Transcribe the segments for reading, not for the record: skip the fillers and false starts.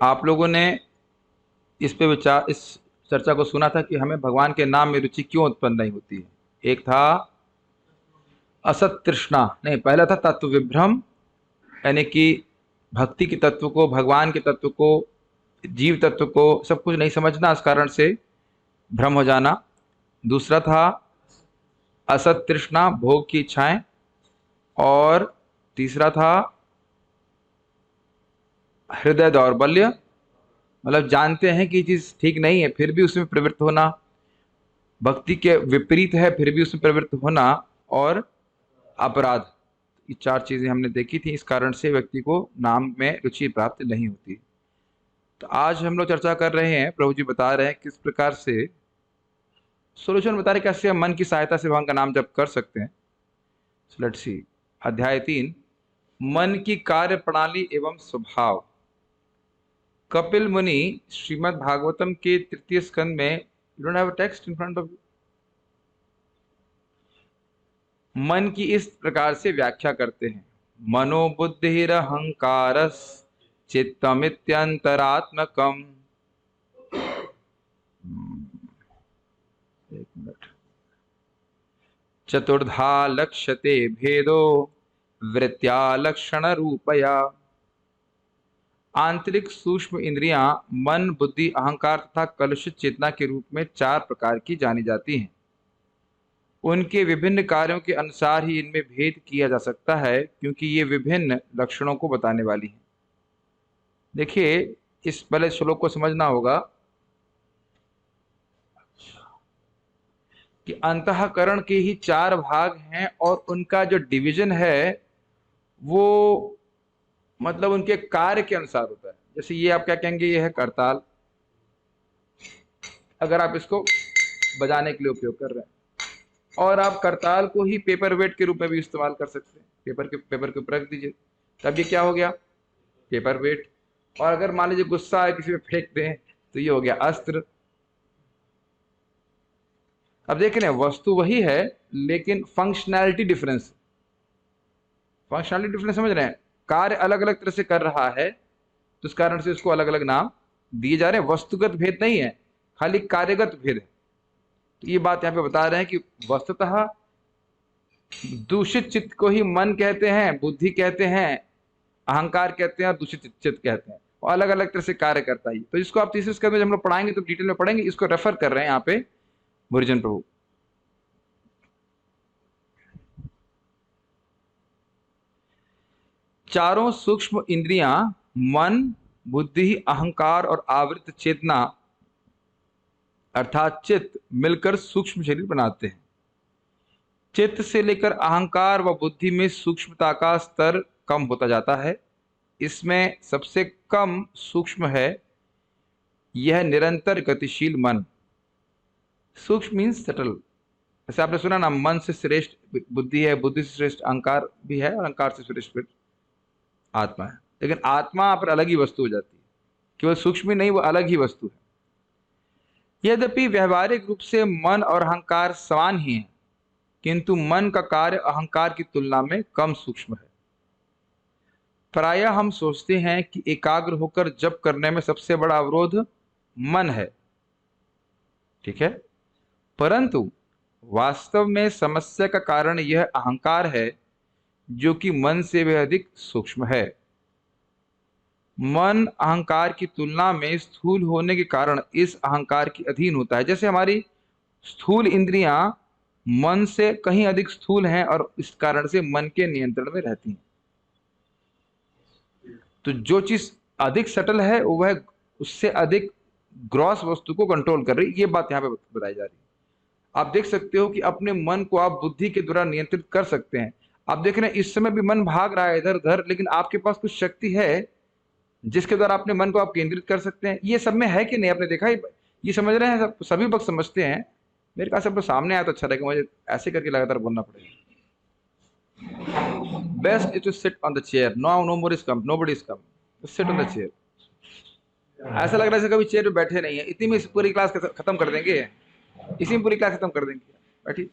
आप लोगों ने इस चर्चा को सुना था कि हमें भगवान के नाम में रुचि क्यों उत्पन्न नहीं होती है। एक था असत तृष्णा, नहीं, पहला था तत्व विभ्रम, यानी कि भक्ति के तत्व को, भगवान के तत्व को, जीव तत्व को सब कुछ नहीं समझना, इस कारण से भ्रम हो जाना। दूसरा था असत तृष्णा, भोग की इच्छाएं। और तीसरा था हृदय दौर्बल्य, मतलब जानते हैं कि ये चीज ठीक नहीं है फिर भी उसमें प्रवृत्त होना, भक्ति के विपरीत है फिर भी उसमें प्रवृत्त होना। और अपराध, ये चार चीजें हमने देखी थी, इस कारण से व्यक्ति को नाम में रुचि प्राप्त नहीं होती। तो आज हम लोग चर्चा कर रहे हैं, प्रभु जी बता रहे हैं किस प्रकार से सोल्यूशन बता रहे हैं, कैसे हम मन की सहायता से भगवान का नाम जप कर सकते हैं। लेट्स सी, अध्याय 3, मन की कार्य प्रणाली एवं स्वभाव। कपिल मुनि श्रीमद् भागवतम के 3य स्कंद में, you don't have a text in front of you, मन की इस प्रकार से व्याख्या करते हैं। मनोबुद्धिरहंकारस चित्तमित्यंतरात्मकम। एक मिनट। चतुर्धा लक्ष्यते भेदो वृत्त्या लक्षण रूपया। आंतरिक सूक्ष्म इंद्रियां मन, बुद्धि, अहंकार तथा कलुषित चेतना के रूप में 4 प्रकार की जानी जाती हैं। उनके विभिन्न कार्यों के अनुसार ही इनमें भेद किया जा सकता है, क्योंकि ये विभिन्न लक्षणों को बताने वाली हैं। देखिए, इस पहले श्लोक को समझना होगा कि अंतःकरण के ही 4 भाग हैं और उनका जो डिवीजन है वो मतलब उनके कार्य के अनुसार होता है। जैसे ये आप क्या कहेंगे, ये है करताल, अगर आप इसको बजाने के लिए उपयोग कर रहे हैं, और आप करताल को ही पेपर वेट के रूप में भी इस्तेमाल कर सकते हैं। पेपर के ऊपर रख दीजिए, तब ये क्या हो गया, पेपर वेट। और अगर मान लीजिए गुस्सा है किसी पे फेंक दें तो ये हो गया अस्त्र। अब देख रहे हैं, वस्तु वही है लेकिन फंक्शनैलिटी डिफरेंस, समझ रहे हैं, कार्य अलग अलग तरह से कर रहा है तो इस कारण से इसको अलग अलग नाम दिए जा रहे हैं। वस्तुगत भेद नहीं है, खाली कार्यगत भेद है। तो ये बात यहाँ पे बता रहे हैं कि वस्तुतः दूषित चित्त को ही मन कहते हैं, बुद्धि कहते हैं, अहंकार कहते हैं और दूषित चित्त कहते हैं, और अलग अलग तरह से कार्य करता है। तो इसको आप 3रे स्कंद में हम लोग पढ़ाएंगे तो डिटेल में पढ़ेंगे, इसको रेफर कर रहे हैं यहाँ पे मुरलीधर प्रभु। चारों सूक्ष्म इंद्रियां मन, बुद्धि, अहंकार और आवृत्त चेतना अर्थात चित्त मिलकर सूक्ष्म शरीर बनाते हैं। चित्त से लेकर अहंकार व बुद्धि में सूक्ष्मता का स्तर कम होता जाता है। इसमें सबसे कम सूक्ष्म है यह निरंतर गतिशील मन। सूक्ष्म मीन्स सटल। जैसे आपने सुना ना, मन से श्रेष्ठ बुद्धि है, बुद्धि से श्रेष्ठ अहंकार भी है, और अहंकार से श्रेष्ठ फिर आत्मा है। लेकिन आत्मा पर अलग ही वस्तु हो जाती है, केवल सूक्ष्म ही नहीं, वो अलग ही वस्तु है। यद्यपि व्यवहारिक रूप से मन और अहंकार समान ही हैं, किंतु मन का कार्य अहंकार की तुलना में कम सूक्ष्म है। प्रायः हम सोचते हैं कि एकाग्र होकर जप करने में सबसे बड़ा अवरोध मन है, ठीक है, परंतु वास्तव में समस्या का कारण यह अहंकार है, जो कि मन से भी अधिक सूक्ष्म है। मन अहंकार की तुलना में स्थूल होने के कारण इस अहंकार के अधीन होता है। जैसे हमारी स्थूल इंद्रियां मन से कहीं अधिक स्थूल हैं और इस कारण से मन के नियंत्रण में रहती हैं। तो जो चीज अधिक सटल है वह उससे अधिक ग्रॉस वस्तु को कंट्रोल कर रही है, ये बात यहाँ पे बताई जा रही है। आप देख सकते हो कि अपने मन को आप बुद्धि के द्वारा नियंत्रित कर सकते हैं। आप देख रहे हैं इस समय भी मन भाग रहा है इधर उधर, लेकिन आपके पास कुछ शक्ति है जिसके द्वारा अपने मन को आप केंद्रित कर सकते हैं। ये सब में है कि नहीं, आपने देखा ये समझ रहे हैं, सभी वक्त समझते हैं। मेरे पास सब सामने आया तो अच्छा रहेगा, मुझे ऐसे करके लगातार बोलना पड़ेगा। Best is to sit on the chair, no more is come, nobody is come, sit on the chair. ऐसा लग रहा है कभी चेयर पे बैठे नहीं है। इतनी में पूरी क्लास खत्म कर देंगे, इसी में पूरी क्लास खत्म कर देंगे। बैठी,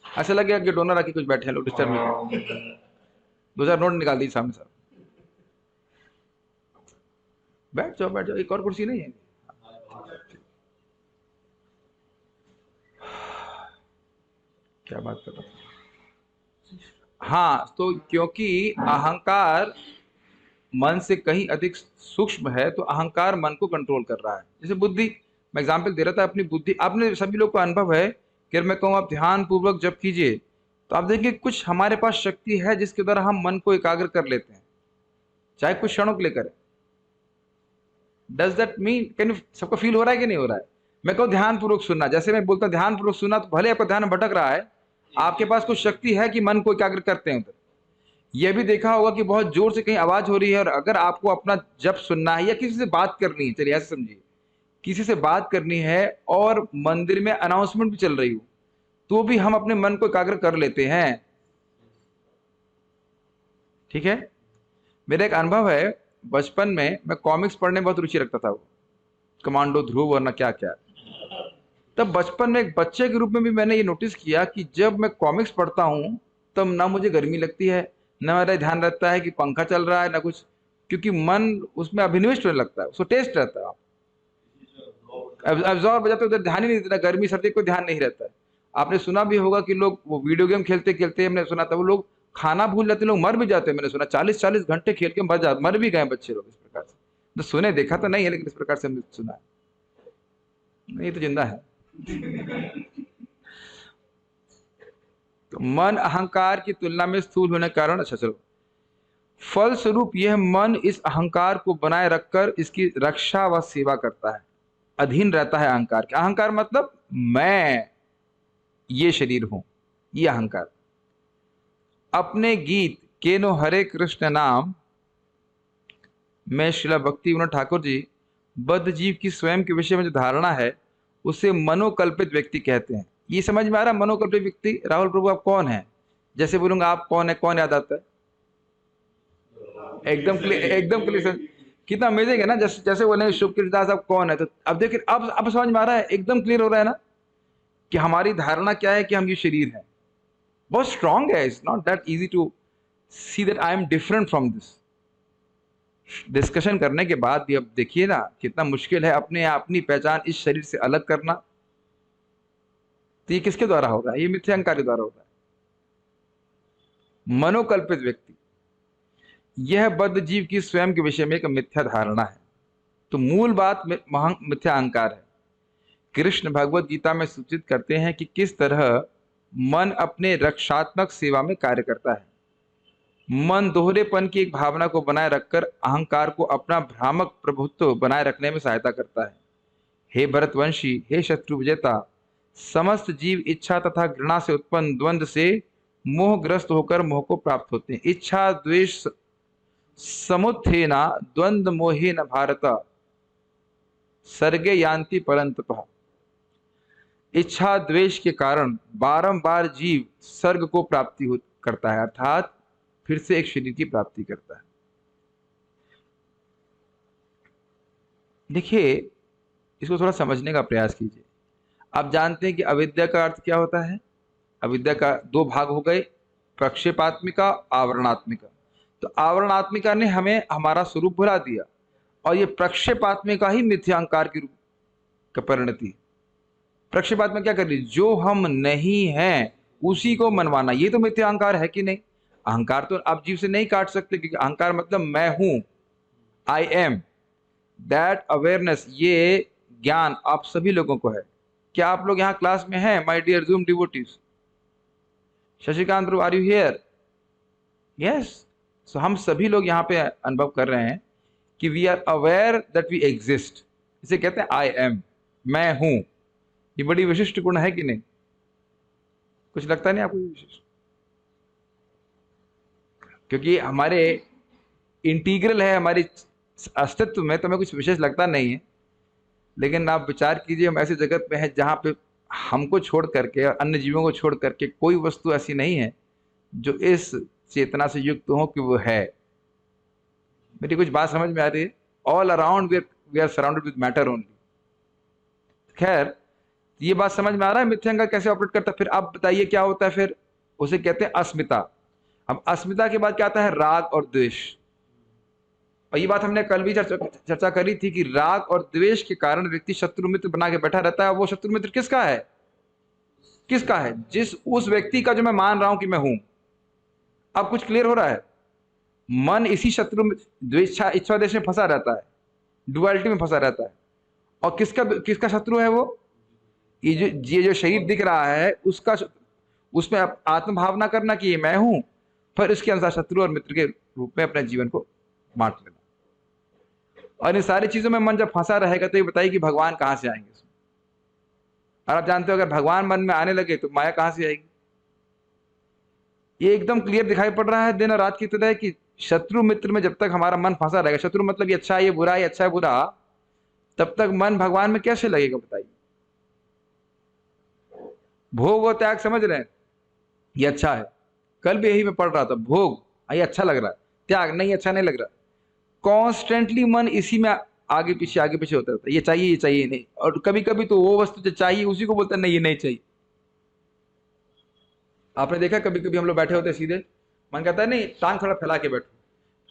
ऐसा लगे कि डोनर आके कुछ बैठे हैं लोग, डिस्टर्ब नहीं। 2000 नोट निकाल दी सामने साहब। बैठ जाओ बैठ जाओ, एक और कुर्सी नहीं है? क्या बात कर रहा था? हाँ, तो क्योंकि अहंकार मन से कहीं अधिक सूक्ष्म है, तो अहंकार मन को कंट्रोल कर रहा है। जैसे बुद्धि, मैं एग्जांपल दे रहा था अपनी बुद्धि, आपने सभी लोग को अनुभव है कि अगर मैं कहूँ आप ध्यान पूर्वक जप कीजिए, तो आप देखिए कुछ हमारे पास शक्ति है जिसके द्वारा हम मन को एकाग्र कर लेते हैं, चाहे कुछ क्षणों के लिए करें। डज दैट मीन, कैन सबको फील हो रहा है कि नहीं हो रहा है? मैं कहूँ ध्यान पूर्वक सुनना, जैसे मैं बोलता हूँ ध्यान पूर्वक सुनना, तो भले आपका ध्यान भटक रहा है, आपके पास कुछ शक्ति है कि मन को एकाग्र करते हैं उधर। यह भी देखा होगा कि बहुत जोर से कहीं आवाज हो रही है, और अगर आपको अपना जप सुनना है या किसी से बात करनी है, चलिए ऐसे समझिए, किसी से बात करनी है और मंदिर में अनाउंसमेंट भी चल रही हो, तो भी हम अपने मन को एकाग्र कर लेते हैं। ठीक है। मेरा एक अनुभव है, बचपन में मैं कॉमिक्स पढ़ने में बहुत रुचि रखता था, वो कमांडो ध्रुव वरना क्या क्या। तब बचपन में एक बच्चे के रूप में भी मैंने ये नोटिस किया कि जब मैं कॉमिक्स पढ़ता हूँ, तब ना मुझे गर्मी लगती है, ना मेरा ध्यान रहता है कि पंखा चल रहा है, ना कुछ, क्योंकि मन उसमें अभिनिविष्ट होने लगता है, उसको टेस्ट रहता है। एब्जॉर्ब हो जाते, उधर ध्यान ही नहीं देता, गर्मी सर्दी कोई ध्यान नहीं रहता है। आपने सुना भी होगा कि लोग वो वीडियो गेम खेलते खेलते, हमने सुना था वो लोग खाना भूल जाते, लोग मर भी जाते हैं। मैंने सुना 40-40 घंटे खेल के मर भी गए बच्चे लोग इस प्रकार से। तो सुने, देखा तो नहीं है, लेकिन इस प्रकार से हमने सुना है। नहीं तो जिंदा है। तो मन अहंकार की तुलना में स्थूल होने के कारण, अच्छा चलो, फलस्वरूप यह मन इस अहंकार को बनाए रखकर इसकी रक्षा व सेवा करता है, अधीन रहता है अहंकार के। अहंकार मतलब मैं ये शरीर हूं, ये अहंकार। अपने गीत केनो हरे कृष्ण नाम में श्रीला भक्ति विनोद ठाकुर जी बद्ध जीव की स्वयं के विषय में जो धारणा है, उसे मनोकल्पित व्यक्ति कहते हैं। ये समझ में आ रहा है मनोकल्पित व्यक्ति? राहुल प्रभु आप कौन है? जैसे बोलूंगा आप कौन है, कौन याद आता है? एकदम क्लियर, एकदम क्लियर। कितना अमेजिंग है ना। जैसे जैसे बोले शुक्र दास आप कौन है, तो अब देखिए, अब समझ में आ रहा है, एकदम क्लियर हो रहा है ना कि हमारी धारणा क्या है कि हम ये शरीर है। बहुत स्ट्रांग है, it's not that easy to see that I am different from this. Discussion करने के बाद भी अब देखिए ना कितना मुश्किल है अपने अपनी पहचान इस शरीर से अलग करना। तो ये किसके द्वारा हो रहा है? ये मिथ्या अहंकार के द्वारा हो रहा है। मनोकल्पित व्यक्ति, यह बद्ध जीव की स्वयं के विषय में एक मिथ्या धारणा है। तो मूल बात मिथ्या अहंकार है। कृष्ण भगवत गीता में सूचित करते हैं कि किस तरह मन अपने रक्षात्मक सेवा में कार्य करता है। मन दोहरेपन की एक भावना को बनाए रखकर अहंकार को अपना भ्रामक प्रभुत्व बनाए रखने में सहायता करता है। हे भरतवंशी, हे शत्रु विजेता, समस्त जीव इच्छा तथा घृणा से उत्पन्न द्वंद्व से मोहग्रस्त होकर मोह को प्राप्त होते हैं। इच्छा द्वेष समुत्थेना द्वंद्व मोहेन भारत सर्गे यान्ति परंतपः। इच्छा द्वेष के कारण बारंबार जीव सर्ग को प्राप्ति करता है, अर्थात फिर से एक शरीर की प्राप्ति करता है। देखिए, इसको थोड़ा समझने का प्रयास कीजिए। आप जानते हैं कि अविद्या का अर्थ क्या होता है? अविद्या का दो भाग हो गए, प्रक्षेपात्मिका, आवरणात्मिका। तो आवरणात्मिका ने हमें हमारा स्वरूप भुला दिया, और ये प्रक्षेपात्मिका ही मिथ्यांकार की रूप का परिणति। प्रक्षेपात्मिका क्या कर रही? जो हम नहीं हैं उसी को मनवाना, ये तो मिथ्यांकार है कि नहीं? अहंकार तो आप जीव से नहीं काट सकते, क्योंकि अहंकार मतलब मैं हूं, आई एम, दैट अवेयरनेस, ये ज्ञान आप सभी लोगों को है। क्या आप लोग यहाँ क्लास में हैं, my dear zoom devotees? Shashikant, are you here? Yes. So हम सभी लोग यहाँ पे अनुभव कर रहे हैं कि we are aware that we exist. इसे कहते हैं आई एम, मैं हूं। ये बड़ी विशिष्ट गुण है कि नहीं? कुछ लगता नहीं आपको विशिष्ट? क्योंकि हमारे इंटीग्रल है हमारे अस्तित्व में, तो हमें कुछ विशेष लगता नहीं है। लेकिन आप विचार कीजिए, हम ऐसे जगत में हैं जहाँ पे हमको छोड़ करके और अन्य जीवों को छोड़ करके कोई वस्तु ऐसी नहीं है जो इस चेतना से युक्त हो कि वो है। मेरी कुछ बात समझ में आ रही है? All around we are surrounded with matter only. खैर, ये बात समझ में आ रहा है मिथ्यांकार कैसे ऑपरेट करता है? फिर आप बताइए क्या होता है फिर? उसे कहते हैं अस्मिता। अब अस्मिता के बाद क्या आता है? राग और द्वेष। और ये बात हमने कल भी चर्चा करी थी कि राग और द्वेष के कारण व्यक्ति शत्रु मित्र बना के बैठा रहता है। वो शत्रु मित्र किसका है? किसका है? उस व्यक्ति का जो मैं मान रहा हूं कि मैं हूं। अब कुछ क्लियर हो रहा है? मन इसी शत्रु द्वेषा इच्छा देश में फंसा रहता है, डुअलिटी में फंसा रहता है। और किसका किसका शत्रु है वो? ये जो शरीर दिख रहा है उसका, उसमें आत्मभावना करना कि ये मैं हूं, पर इसके अनुसार शत्रु और मित्र के रूप में अपने जीवन को बांट लेना। और इन सारी चीजों में मन जब फंसा रहेगा तो ये बताइए कि भगवान कहां से आएंगे? और आप जानते हो अगर भगवान मन में आने लगे तो माया कहां से आएगी? ये एकदम क्लियर दिखाई पड़ रहा है दिन और रात की तरह कि शत्रु मित्र में जब तक हमारा मन फंसा रहेगा, शत्रु मतलब ये अच्छा है ये बुरा है, ये अच्छा है बुरा, तब तक मन भगवान में कैसे लगेगा बताइए? भोग और त्याग समझ रहे हैं? ये अच्छा है, कल भी यही मैं पढ़ रहा था, भोग ये अच्छा लग रहा है, त्याग नहीं अच्छा नहीं लग रहा। कॉन्स्टेंटली मन इसी में आगे पीछे होता रहता है, ये चाहिए ये चाहिए नहीं। और कभी कभी तो वो वस्तु जो चाहिए उसी को बोलता है नहीं ये नहीं चाहिए। आपने देखा कभी कभी हम लोग बैठे होते सीधे, मन कहता है नहीं टांग थोड़ा फैला के बैठो,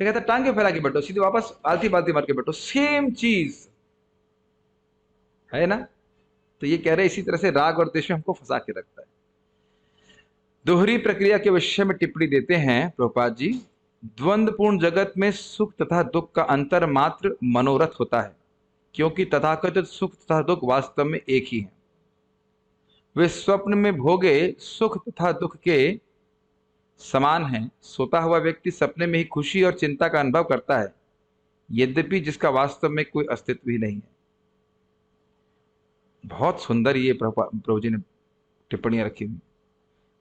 फिर कहता है टांग के फैला के बैठो, सीधे वापस आलती बालती मार के बैठो, सेम चीज है ना। तो ये कह रहे इसी तरह से राग और द्वेष में हमको फंसा के रखता है। दोहरी प्रक्रिया के विषय में टिप्पणी देते हैं प्रभुपाद जी, द्वंद्वपूर्ण जगत में सुख तथा दुख का अंतर मात्र मनोरथ होता है, क्योंकि तथाकथित सुख तथा दुख वास्तव में एक ही है। वे स्वप्न में भोगे सुख तथा दुख के समान हैं। सोता हुआ व्यक्ति सपने में ही खुशी और चिंता का अनुभव करता है, यद्यपि जिसका वास्तव में कोई अस्तित्व ही नहीं है। बहुत सुंदर ये प्रभु जी ने टिप्पणियां रखी हुई।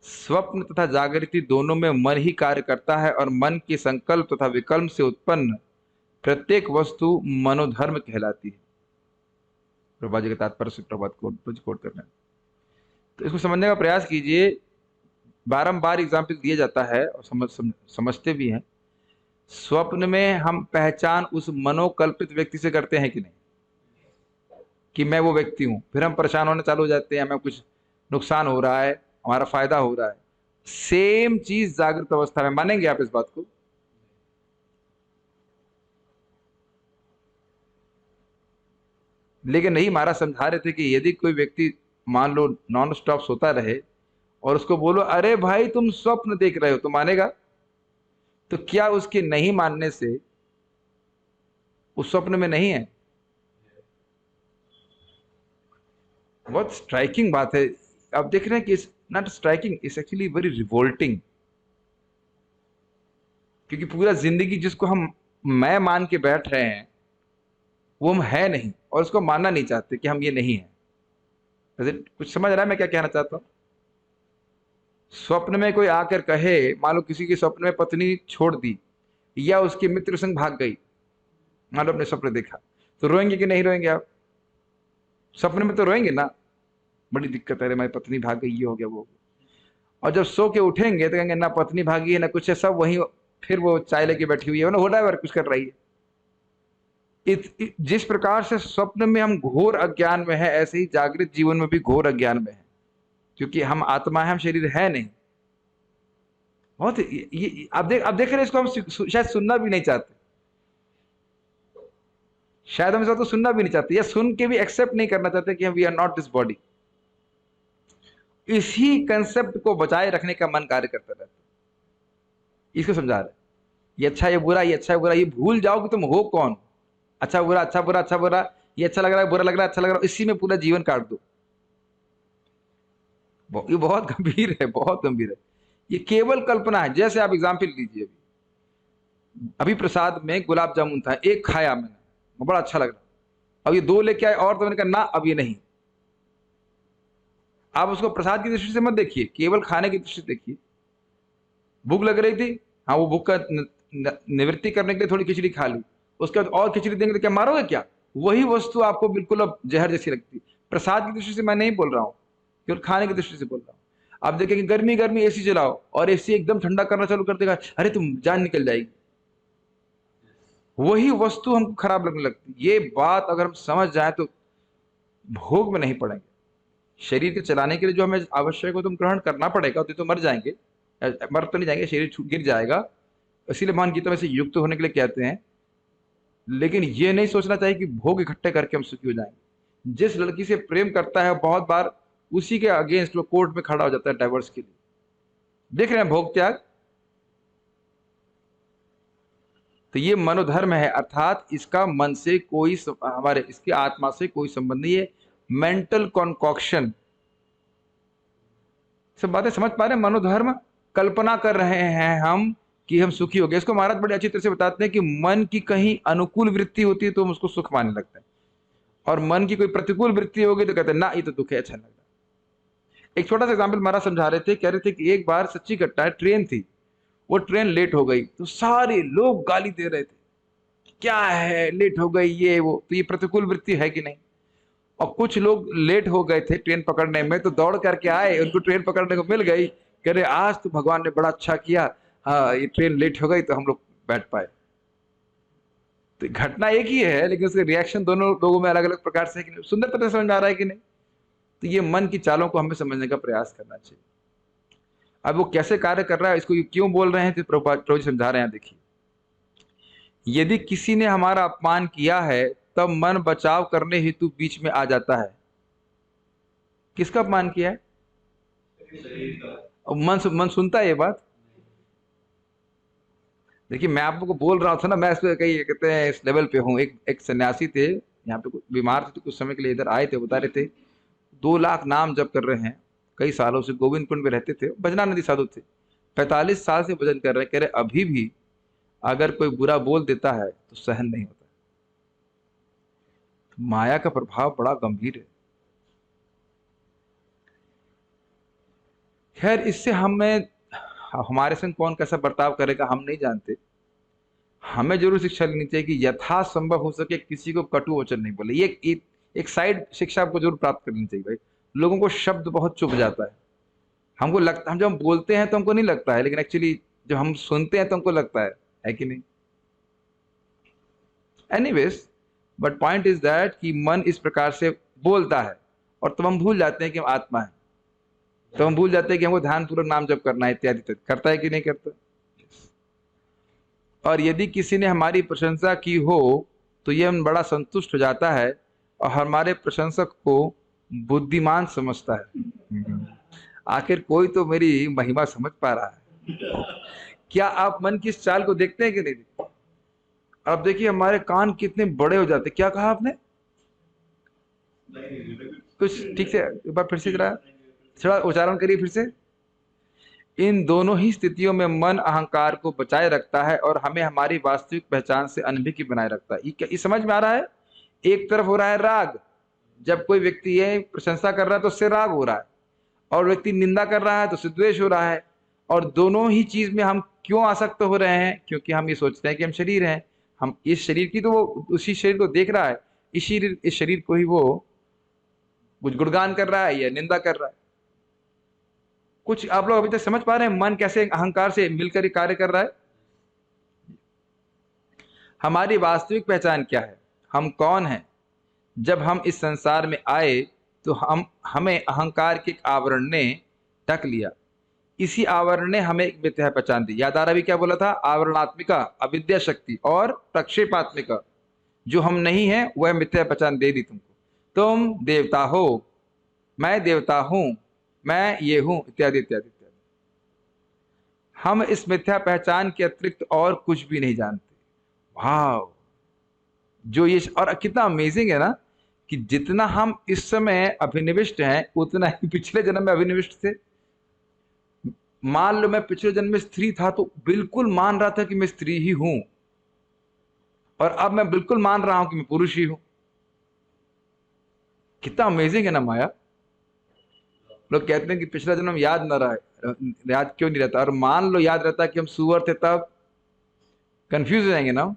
स्वप्न तथा जागृति दोनों में मन ही कार्य करता है और मन के संकल्प तथा विकल्प से उत्पन्न प्रत्येक वस्तु मनोधर्म कहलाती है। प्रभा जी के तात्पर्य से प्रभात कोट करना है, तो इसको समझने का प्रयास कीजिए। बारंबार एग्जाम्पल दिया जाता है और समझते भी हैं। स्वप्न में हम पहचान उस मनोकल्पित व्यक्ति से करते हैं कि नहीं, कि मैं वो व्यक्ति हूं। फिर हम परेशान होने चालू हो जाते हैं, हमें कुछ नुकसान हो रहा है, हमारा फायदा हो रहा है। सेम चीज जागृत अवस्था में, मानेंगे आप इस बात को? लेकिन नहीं, महाराज समझा रहे थे कि यदि कोई व्यक्ति मान लो नॉन स्टॉप सोता रहे और उसको बोलो अरे भाई तुम स्वप्न देख रहे हो, तो मानेगा? तो क्या उसके नहीं मानने से उस स्वप्न में नहीं है? बहुत स्ट्राइकिंग बात है। आप देख रहे हैं कि not striking, it's actually very revolting. क्योंकि पूरा जिंदगी जिसको हम मैं मान के बैठ रहे हैं वो हम है नहीं, और उसको मानना नहीं चाहते कि हम ये नहीं है। कुछ समझ रहा है मैं क्या कहना चाहता हूं? स्वप्न में कोई आकर कहे, मान लो किसी के स्वप्न में पत्नी छोड़ दी या उसके मित्र संग भाग गई, मान लो अपने स्वप्न देखा, तो रोएंगे कि नहीं रोएंगे आप? सपने में तो रोएंगे ना, बड़ी दिक्कत है, हमारी पत्नी भाग गई, ये हो गया वो हो गया। और जब सो के उठेंगे तो कहेंगे ना पत्नी भागी है ना कुछ है, सब वही फिर वो चाय लेके बैठी हुई है ना, व्हाटएवर कुछ कर रही है। जिस प्रकार से स्वप्न में हम घोर अज्ञान में है, ऐसे ही जागृत जीवन में भी घोर अज्ञान में है, क्योंकि हम आत्मा है, हम शरीर है नहीं। बहुत ये आप देख रहे हैं, इसको हम शायद सुनना भी नहीं चाहते, शायद हम इसको तो सुनना भी नहीं चाहते, या सुन के भी एक्सेप्ट नहीं करना चाहते कि we are not this body. इसी कंसेप्ट को बचाए रखने का मन कार्य करता रहता है। इसको समझा रहे, ये अच्छा ये बुरा, ये अच्छा ये बुरा, ये भूल जाओ कि तुम हो कौन। अच्छा बुरा अच्छा बुरा अच्छा बुरा, ये अच्छा लग रहा है बुरा लग रहा है अच्छा लग रहा है, इसी में पूरा जीवन काट दो। ये बहुत गंभीर है, बहुत गंभीर है। ये केवल कल्पना है। जैसे आप एग्जाम्पल लीजिए, अभी प्रसाद में गुलाब जामुन था, एक खाया मैंने, बड़ा अच्छा लग रहा, अब ये दो लेके आए और, तो मैंने कहा ना अब ये नहीं। आप उसको प्रसाद की दृष्टि से मत देखिए, केवल खाने की दृष्टि से देखिए। भूख लग रही थी, हाँ वो भूख का निवृत्ति करने के लिए थोड़ी खिचड़ी खा ली, उसके बाद और खिचड़ी देंगे तो क्या मारोगे क्या? वही वस्तु आपको बिल्कुल अब जहर जैसी लगती। प्रसाद की दृष्टि से मैं नहीं बोल रहा हूँ, केवल खाने की दृष्टि से बोल रहा हूँ। आप देखेंगे गर्मी गर्मी एसी चलाओ और एसी एकदम ठंडा करना चालू कर देगा, अरे तुम जान निकल जाएगी। वही वस्तु हमको खराब लगने लगती। ये बात अगर हम समझ जाए तो भोग में नहीं पड़ेंगे। शरीर के चलाने के लिए जो हमें आवश्यक हो तो ग्रहण करना पड़ेगा, तो मर जाएंगे, मर तो नहीं जाएंगे, शरीर गिर जाएगा। इसीलिए भगवान गीता में से युक्त होने के लिए कहते हैं लेकिन ये नहीं सोचना चाहिए कि भोग इकट्ठे करके हम सुखी हो जाएंगे। जिस लड़की से प्रेम करता है बहुत बार उसी के अगेंस्ट वो कोर्ट में खड़ा हो जाता है डाइवोर्स के लिए। देख रहे हैं भोग त्याग। तो ये मनोधर्म है, अर्थात इसका मन से कोई हमारे इसकी आत्मा से कोई संबंध नहीं है। Mental concoction. सब बातें समझ पा रहे हैं? मनोधर्म कल्पना कर रहे हैं हम कि हम सुखी हो गए। इसको महाराज बड़े अच्छी तरह से बताते हैं कि मन की कहीं अनुकूल वृत्ति होती है तो हम उसको सुख मानने लगते हैं, और मन की कोई प्रतिकूल वृत्ति होगी तो कहते हैं ना ये तो दुख है, अच्छा लगता है। एक छोटा सा एग्जाम्पल महाराज समझा रहे थे, कह रहे थे कि एक बार सच्ची घटना है, ट्रेन थी, वो ट्रेन लेट हो गई तो सारे लोग गाली दे रहे थे, क्या है लेट हो गई ये वो। तो ये प्रतिकूल वृत्ति है कि नहीं? और कुछ लोग लेट हो गए थे ट्रेन पकड़ने में तो दौड़ करके आए, उनको ट्रेन पकड़ने को मिल गई, कह रहे आज तो भगवान ने बड़ा अच्छा किया, हाँ ये ट्रेन लेट हो गई तो हम लोग बैठ पाए। तो घटना एक ही है लेकिन उसके रिएक्शन दोनों लोगों में अलग अलग प्रकार से है कि नहीं? सुंदर पता समझ में आ रहा है कि नहीं? तो ये मन की चालों को हमें समझने का प्रयास करना चाहिए। अब वो कैसे कार्य कर रहा है, इसको क्यों बोल रहे हैं, तो प्रभु जी समझा रहे हैं। देखिए, यदि किसी ने हमारा अपमान किया है तब मन बचाव करने हेतु बीच में आ जाता है। किसका अपमान किया है? और मन सुनता है ये बात। देखिए मैं आप लोग को बोल रहा था ना, मैं इस पे कहीं कहते हैं इस लेवल पे हूँ। एक सन्यासी थे यहाँ पे, बीमार थे तो कुछ समय के लिए इधर आए थे, बता रहे थे 2 लाख नाम जप कर रहे हैं कई सालों से, गोविंद कुंड में रहते थे, भजना नदी साधु थे, 45 साल से भजन कर रहे हैं। कह रहे अभी भी अगर कोई बुरा बोल देता है तो सहन नहीं होता। माया का प्रभाव बड़ा गंभीर है। खैर इससे हमें, हमारे संग कौन कैसा बर्ताव करेगा हम नहीं जानते। हमें जरूर शिक्षा लेनी चाहिए कि यथासंभव हो सके किसी को कटु वचन नहीं बोले। ये एक साइड शिक्षा आपको जरूर प्राप्त करनी चाहिए भाई। लोगों को शब्द बहुत चुभ जाता है, हमको लगता, हम जब हम बोलते हैं तो हमको नहीं लगता है, लेकिन एक्चुअली जब हम सुनते हैं तो हमको लगता है कि नहीं? Anyways, but point is that कि मन इस प्रकार से बोलता है और तब हम भूल जाते हैं कि हम आत्मा है, तो हम भूल जाते हैं कि हमको ध्यानपूर्वक नाम जप करना है इत्यादि इत्यादि। करता है कि नहीं करता? और यदि किसी ने हमारी प्रशंसा की हो तो यह हम बड़ा संतुष्ट हो जाता है और हमारे प्रशंसक को बुद्धिमान समझता है। आखिर कोई तो मेरी महिमा समझ पा रहा है। क्या आप मन की इस चाल को देखते हैं कि नहीं? अब देखिए हमारे कान कितने बड़े हो जाते। क्या कहा आपने? कुछ ठीक से एक बार फिर से जरा थोड़ा उच्चारण करिए फिर से। इन दोनों ही स्थितियों में मन अहंकार को बचाए रखता है और हमें हमारी वास्तविक पहचान से अनभिज्ञ बनाए रखता है। ये समझ में आ रहा है? एक तरफ हो रहा है राग, जब कोई व्यक्ति ये प्रशंसा कर रहा है तो उससे राग हो रहा है, और व्यक्ति निंदा कर रहा है तो उससे द्वेष हो रहा है। और दोनों ही चीज में हम क्यों आसक्त हो रहे हैं? क्योंकि हम ये सोचते हैं कि हम शरीर हैं, हम इस शरीर की, तो वो उसी शरीर को देख रहा है, इस शरीर को ही वो कुछ गुणगान कर रहा है या निंदा कर रहा है। कुछ आप लोग अभी तक समझ पा रहे हैं मन कैसे अहंकार से मिलकर कार्य कर रहा है? हमारी वास्तविक पहचान क्या है, हम कौन हैं? जब हम इस संसार में आए तो हमें अहंकार के एक आवरण ने ढक लिया। इसी आवरण ने हमें एक मिथ्या पहचान दी। याद आ रहा भी क्या बोला था? आवरणात्मिका अविद्या शक्ति और प्रक्षेपात्मिका, जो हम नहीं है वह मिथ्या पहचान दे दी तुमको। तुम देवता हो, मैं देवता हूं, मैं ये हूं, इत्यादि इत्यादि इत्यादि। हम इस मिथ्या पहचान के अतिरिक्त और कुछ भी नहीं जानते। वाह, जो ये, और कितना अमेजिंग है ना कि जितना हम इस समय अभिनिविष्ट हैं उतना ही पिछले जन्म में अभिनिविष्ट थे। मान लो मैं पिछले जन्म में स्त्री था तो बिल्कुल मान रहा था कि मैं स्त्री ही हूं, और अब मैं बिल्कुल मान रहा हूं कि मैं पुरुष ही हूं। कितना अमेजिंग है ना माया। लोग कहते हैं कि पिछला जन्म याद ना रहा, याद क्यों नहीं रहता? और मान लो याद रहता कि हम सुअर थे तब कंफ्यूज हो जाएंगे ना।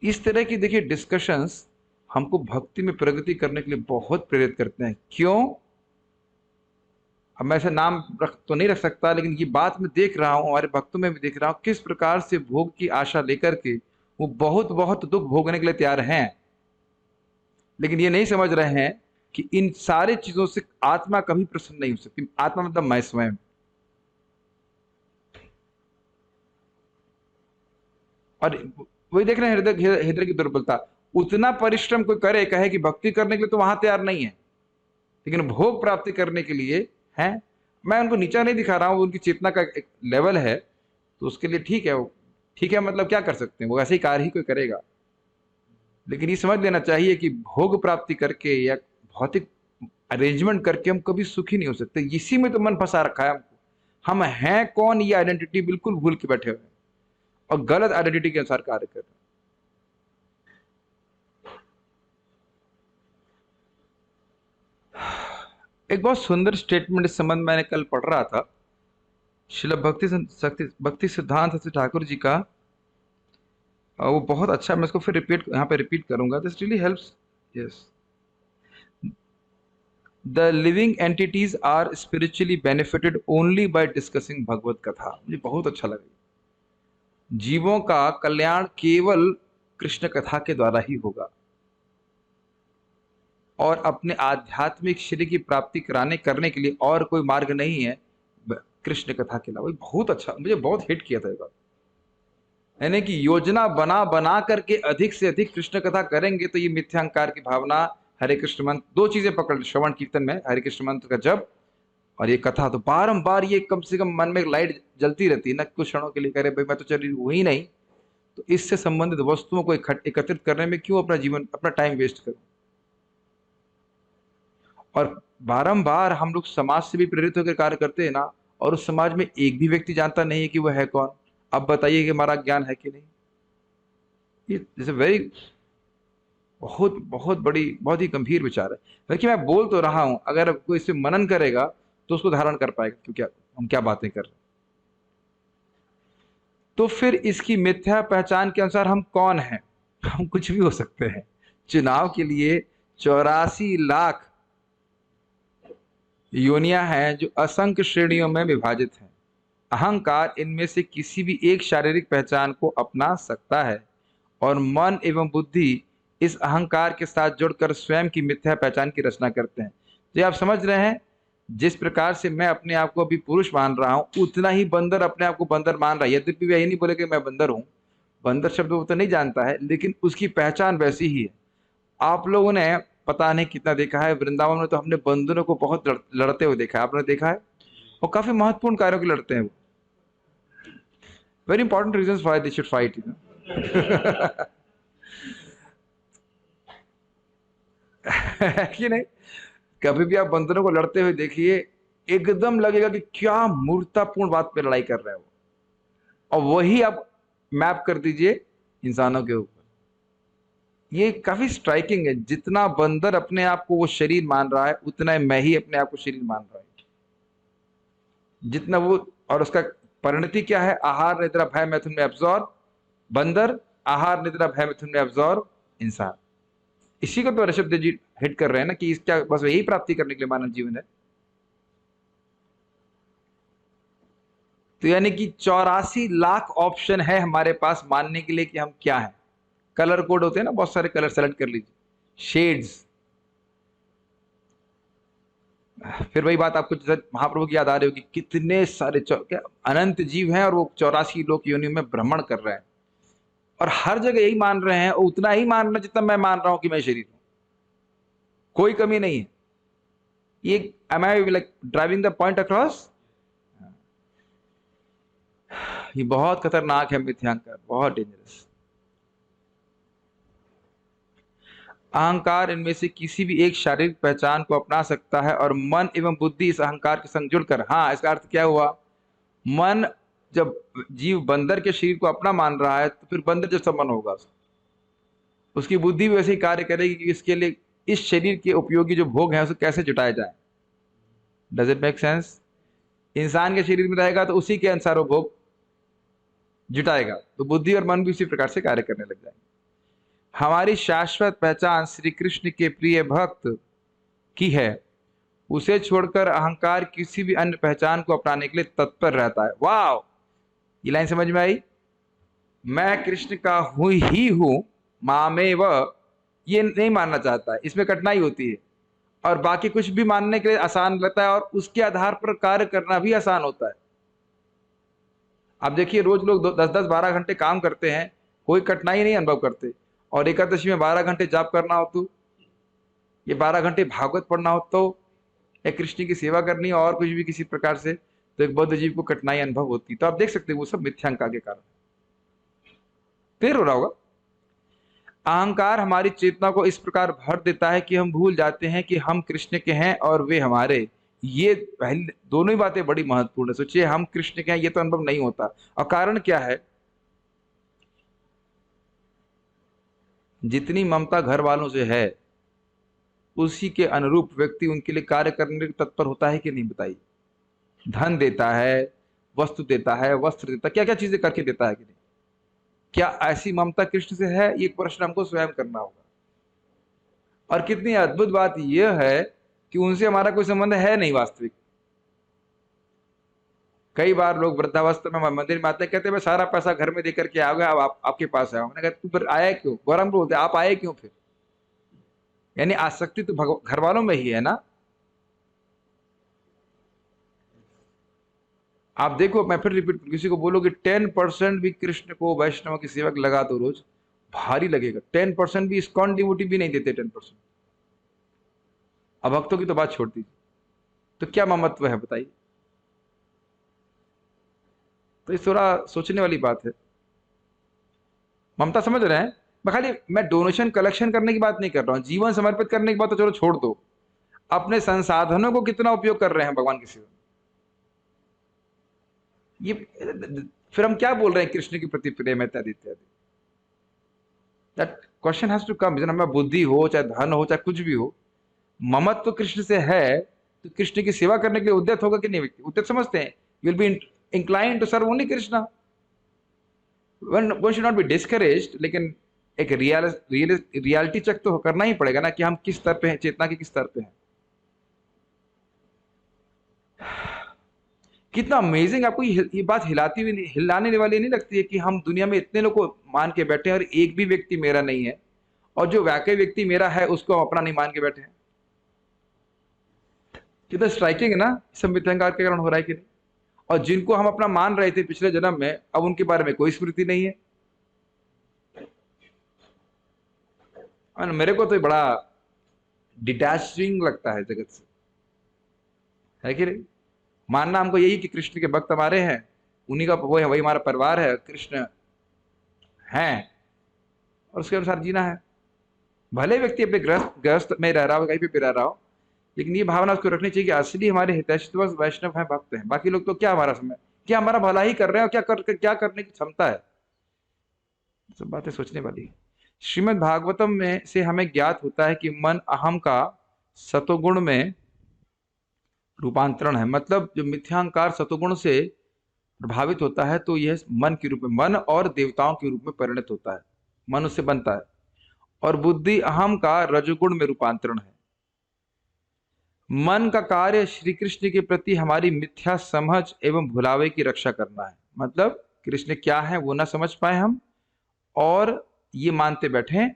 इस तरह की देखिए डिस्कशंस हमको भक्ति में प्रगति करने के लिए बहुत प्रेरित करते हैं। क्यों? अब मैं ऐसा नाम तो नहीं रख सकता, लेकिन ये बात मैं देख रहा हूं, हमारे भक्तों में भी देख रहा हूं किस प्रकार से भोग की आशा लेकर के वो बहुत बहुत दुख भोगने के लिए तैयार हैं, लेकिन ये नहीं समझ रहे हैं कि इन सारी चीजों से आत्मा कभी प्रसन्न नहीं हो सकती। आत्मा मतलब मैं स्वयं। और वही देख रहे हैं हृदय हृदय की दुर्बलता। उतना परिश्रम कोई करे, कहे कि भक्ति करने के लिए, तो वहां तैयार नहीं है, लेकिन भोग प्राप्ति करने के लिए है। मैं उनको नीचा नहीं दिखा रहा हूँ, उनकी चेतना का एक लेवल है, तो उसके लिए ठीक है, वो ठीक है, मतलब क्या कर सकते हैं, वो ऐसे ही कार्य ही कोई करेगा। लेकिन ये समझ लेना चाहिए कि भोग प्राप्ति करके या भौतिक अरेंजमेंट करके हम कभी सुखी नहीं हो सकते। इसी में तो मन फंसा रखा है हमको। हम हैं कौन, ये आइडेंटिटी बिल्कुल भूल के बैठे हुए हैं और गलत आइडेंटिटी के अनुसार कार्य कर रहे हैं। एक बहुत सुंदर स्टेटमेंट इस संबंध में मैंने कल पढ़ रहा था, श्रील भक्ति सिद्धांत से ठाकुर जी का। वो बहुत अच्छा, मैं इसको फिर यहाँ पे रिपीट करूंगा, this really helps. Yes, the living entities are spiritually benefited only by discussing Bhagavat katha. मुझे बहुत अच्छा लगा। जीवों का कल्याण केवल कृष्ण कथा के द्वारा ही होगा, और अपने आध्यात्मिक शरीर की प्राप्ति करने के लिए और कोई मार्ग नहीं है कृष्ण कथा के अलावा। बहुत अच्छा, मुझे बहुत हिट किया था ये बात। यानी कि योजना बना बना करके अधिक से अधिक कृष्ण कथा करेंगे तो ये मिथ्यांकार की भावना, हरे कृष्ण मंत्र, दो चीजें पकड़, श्रवण कीर्तन में हरे कृष्ण मंत्र का जप और ये कथा, तो बारंबार ये कम से कम मन में एक लाइट जलती रहती है ना, कुछ क्षणों के लिए करे भाई मैं तो चल रही हूँ ही नहीं, तो इससे संबंधित वस्तुओं को एकत्रित करने में क्यों अपना जीवन, अपना टाइम वेस्ट करूं। और बारंबार हम लोग समाज से भी प्रेरित होकर कार्य करते हैं ना, और उस समाज में एक भी व्यक्ति जानता नहीं है कि वह है कौन। अब बताइए कि हमारा ज्ञान है कि नहीं। ये जैसे वेरी, बहुत बहुत बड़ी, बहुत ही गंभीर विचार है। देखिए मैं बोल तो रहा हूं, अगर कोई इसे मनन करेगा तो उसको धारण कर पाएगा क्योंकि हम क्या बातें कर रहे हैं। तो फिर इसकी मिथ्या पहचान के अनुसार हम कौन हैं? हम कुछ भी हो सकते हैं। चुनाव के लिए 84 लाख योनियां हैं जो असंख्य श्रेणियों में विभाजित हैं। अहंकार इनमें से किसी भी एक शारीरिक पहचान को अपना सकता है, और मन एवं बुद्धि इस अहंकार के साथ जुड़कर स्वयं की मिथ्या पहचान की रचना करते हैं। तो आप समझ रहे हैं, जिस प्रकार से मैं अपने आप को अभी पुरुष मान रहा हूं, उतना ही बंदर अपने आप को बंदर मान रहा है। यद्यपि वह यही नहीं बोले कि मैं बंदर हूं, बंदर शब्द वो तो नहीं जानता है, लेकिन उसकी पहचान वैसी ही है। आप लोगों ने पता नहीं कितना देखा है, वृंदावन में तो हमने बंदरों को बहुत लड़ते हुए देखा है, आपने देखा है, और काफी महत्वपूर्ण कार्यों के लड़ते हैं वो। Very important reason why they should fight, you know. कि नहीं, कभी भी आप बंदरों को लड़ते हुए देखिए, एकदम लगेगा कि क्या मूर्खतापूर्ण बात पे लड़ाई कर रहे हैं वो, और वही आप मैप कर दीजिए इंसानों के ऊपर। ये काफी स्ट्राइकिंग है, जितना बंदर अपने आप को वो शरीर मान रहा है, उतना मैं ही अपने आप को शरीर मान रहा है। जितना वो, और उसका परिणति क्या है? आहार निद्रा भय मैथुन में एब्जॉर्ब बंदर, आहार निद्रा भय मिथुन में एब्जॉर्ब इंसान। इसी को तो ऋषभ देव जी हिट कर रहे हैं ना, कि इसका बस यही प्राप्ति करने के लिए मानव जीवन है। तो यानी कि 84 लाख ऑप्शन है हमारे पास मानने के लिए कि हम क्या हैं। कलर कोड होते हैं ना, बहुत सारे कलर सेलेक्ट कर लीजिए, शेड्स। फिर वही बात आपको महाप्रभु की याद आ रही होगी, कितने सारे क्या अनंत जीव हैं, और वो 84 लोक योनियों में भ्रमण कर रहे हैं, और हर जगह यही मान रहे हैं, और उतना ही मान रहे हैं जितना मैं मान रहा हूं कि मैं शरीर हूं। कोई कमी नहीं है। ये am I like driving the point across? ये बहुत खतरनाक है मिथ्यांकार, बहुत डेंजरस। अहंकार इनमें से किसी भी एक शारीरिक पहचान को अपना सकता है, और मन एवं बुद्धि इस अहंकार के संग जुड़कर, हाँ, इसका अर्थ क्या हुआ? मन, जब जीव बंदर के शरीर को अपना मान रहा है, तो फिर बंदर जैसा मन होगा, उसकी बुद्धि भी वैसे ही कार्य करेगी कि इसके लिए इस शरीर के उपयोगी जो भोग है उसे कैसे जुटाया जाए। Does it make sense? इंसान के शरीर में रहेगा तो उसी के अनुसार वो भोग जुटाएगा, तो बुद्धि और मन भी उसी प्रकार से कार्य करने लग जाएंगे। हमारी शाश्वत पहचान श्री कृष्ण के प्रिय भक्त की है, उसे छोड़कर अहंकार किसी भी अन्य पहचान को अपनाने के लिए तत्पर रहता है। वाह, ये लाइन समझ में आई? मैं कृष्ण का ही हूं, मामेव, ये नहीं मानना चाहता है, इसमें कठिनाई होती है, और बाकी कुछ भी मानने के लिए आसान लगता है, और उसके आधार पर कार्य करना भी आसान होता है। आप देखिए, रोज लोग 10-10 12 घंटे काम करते हैं, कोई कठिनाई नहीं अनुभव करते। और एकादशी में 12 घंटे जाप करना हो तो, ये 12 घंटे भागवत पढ़ना हो तो, या कृष्ण की सेवा करनी हो और कुछ भी किसी प्रकार से, तो एक बौद्ध जीव को कठिनाई अनुभव होती। तो आप देख सकते हैं वो सब मिथ्यांका के कारण। क्लियर हो रहा होगा। अहंकार हमारी चेतना को इस प्रकार भर देता है कि हम भूल जाते हैं कि हम कृष्ण के हैं और वे हमारे। ये पहली दोनों ही बातें बड़ी महत्वपूर्ण है। सोचिए, हम कृष्ण के हैं, ये तो अनुभव नहीं होता। और कारण क्या है? जितनी ममता घर वालों से है, उसी के अनुरूप व्यक्ति उनके लिए कार्य करने के तत्पर होता है कि नहीं, बताइए। धन देता है, वस्तु देता है, वस्त्र देता है, क्या क्या चीजें करके देता है कि नहीं? क्या ऐसी ममता कृष्ण से है? ये प्रश्न हमको स्वयं करना होगा। और कितनी अद्भुत बात यह है कि उनसे हमारा कोई संबंध है नहीं वास्तविक। कई बार लोग वृद्धावस्था में मंदिर में आते हैं, कहते हैं मैं सारा पैसा घर में देकर के आ गया, अब आपके पास आया। मैंने कहा तू फिर आया क्यों? गौरव बोलते आप आए क्यों फिर? यानी आसक्ति तो घर वालों में ही है ना। आप देखो, मैं फिर रिपीट, किसी को बोलो कि 10% भी कृष्ण को वैष्णव की सेवा लगा दो रोज, भारी लगेगा। 10% भी, इस्कॉन डिवोटी भी नहीं देते 10%। अब भक्तों की तो बात छोड़ दीजिए, तो क्या ममत्व है बताइए। तो ये थोड़ा सोचने वाली बात है। ममता समझ रहे हैं? मैं डोनेशन कलेक्शन करने की बात नहीं कर रहा हूं, जीवन समर्पित करने की बात तो चलो छोड़ दो। अपने संसाधनों को कितना उपयोग कर रहे हैं भगवान की सेवा में, ये फिर हम क्या बोल रहे हैं कृष्ण के प्रति प्रेम इत्यादि इत्यादि। That question has to come. मैं बुद्धि हो चाहे धन हो चाहे कुछ भी हो, ममत्व तो कृष्ण से है, तो कृष्ण की सेवा करने के लिए उद्यत होगा कि नहीं? व्यक्ति उद्यत समझते हैं, will be inclined to serve only Krishna. One should not be discouraged, लेकिन एक रियलिटी चेक तो करना ही पड़ेगा ना कि हम किस स्तर पे हैं, चेतना के किस स्तर पे हैं। कितना अमेजिंग! आपको ये बात हिलाने वाली नहीं लगती है कि हम दुनिया में इतने लोग को मान के बैठे हैं और एक भी व्यक्ति मेरा नहीं है, और जो वाकई व्यक्ति मेरा है उसको हम अपना नहीं मान के बैठे हैं। कितना स्ट्राइकिंग है ना, सब मिथ्यांकार के कारण हो रहा है कि नहीं? और जिनको हम अपना मान रहे थे पिछले जन्म में, अब उनके बारे में कोई स्मृति नहीं है। और मेरे को तो बड़ा डिटैचिंग लगता है जगत से, है कि नहीं? मानना हमको यही कि कृष्ण के भक्त हमारे हैं, उन्हीं का वो है, वही हमारा परिवार है, कृष्ण हैं, और उसके अनुसार जीना है। भले व्यक्ति अपने ग्रस्त में रह रहा हो, कहीं पे भी रह रहा हो, लेकिन ये भावना उसको रखनी चाहिए कि असली हमारे हितैषी तो बस वैष्णव हैं, भक्त हैं। बाकी लोग तो क्या हमारा समय, क्या हमारा भला ही कर रहे हैं, और क्या करने की क्षमता है। सब बातें सोचने वाली। श्रीमद् भागवतम में से हमें ज्ञात होता है कि मन अहम का सतोगुण में रूपांतरण है। मतलब जो मिथ्यांकार सतोगुण से प्रभावित होता है, तो यह मन के रूप में, मन और देवताओं के रूप में परिणत होता है, मन उससे बनता है। और बुद्धि अहम का रजोगुण में रूपांतरण है। मन का कार्य श्री कृष्ण के प्रति हमारी मिथ्या समझ एवं भुलावे की रक्षा करना है। मतलब कृष्ण क्या है वो ना समझ पाए हम, और ये मानते बैठे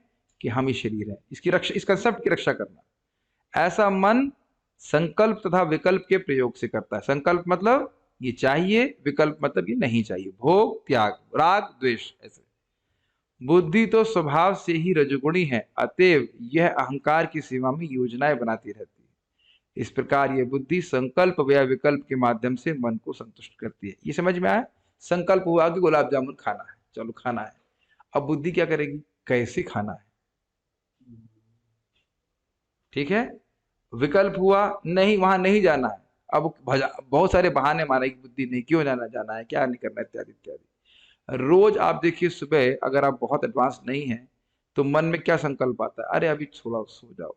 कि हम ही शरीर है, इसकी रक्षा, इस कंसेप्ट की रक्षा करना। ऐसा मन संकल्प तथा विकल्प के प्रयोग से करता है। संकल्प मतलब ये चाहिए, विकल्प मतलब ये नहीं चाहिए, भोग त्याग, राग द्वेष, ऐसे। बुद्धि तो स्वभाव से ही रजोगुणी है, अतएव यह अहंकार की सीमा में योजनाएं बनाती रहती है। इस प्रकार यह बुद्धि संकल्प या विकल्प के माध्यम से मन को संतुष्ट करती है। ये समझ में आया? संकल्प हुआ कि गुलाब जामुन खाना है, चलो खाना है। अब बुद्धि क्या करेगी? कैसे खाना है, ठीक है। विकल्प हुआ, नहीं वहां नहीं जाना है। अब बहुत सारे बहाने मारेगी बुद्धि, नहीं क्यों जाना है, क्या नहीं करना, इत्यादि इत्यादि। रोज आप देखिए, सुबह अगर आप बहुत एडवांस नहीं हैं तो मन में क्या संकल्प आता है? अरे अभी थोड़ा सो जाओ।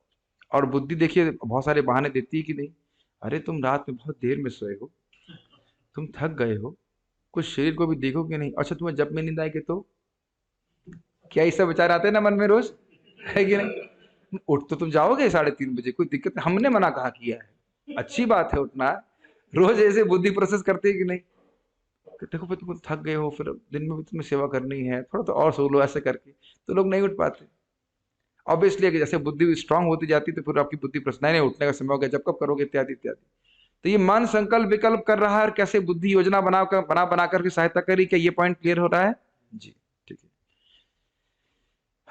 और बुद्धि देखिए बहुत सारे बहाने देती है कि नहीं, अरे तुम रात में बहुत देर में सोए हो, तुम थक गए हो, कुछ शरीर को भी देखो कि नहीं। अच्छा तुम्हें जब में नींद आएगी तो क्या ये सब विचार आते हैं ना मन में रोज, है कि नहीं? उठ तो तुम जाओगे 3:30 बजे, कोई दिक्कत नहीं, हमने मना कहाँ किया है, अच्छी बात है उठना। रोज ऐसे बुद्धि प्रोसेस करते है कि नहीं, कि देखो भाई तुम थक गए हो, फिर दिन में भी तुम्हें सेवा करनी है, थोड़ा तो और सो लो, ऐसे करके तो लोग नहीं उठ पाते। ऑब्वियसली जैसे बुद्धि स्ट्रांग होती जाती तो फिर आपकी बुद्धि प्रश्न नहीं, उठने का समय हो गया, जब कब करोगे, इत्यादि इत्यादि। तो ये मन संकल्प विकल्प कर रहा है, और कैसे बुद्धि योजना बना करके सहायता करी। क्या ये पॉइंट क्लियर हो रहा है? जी ठीक है।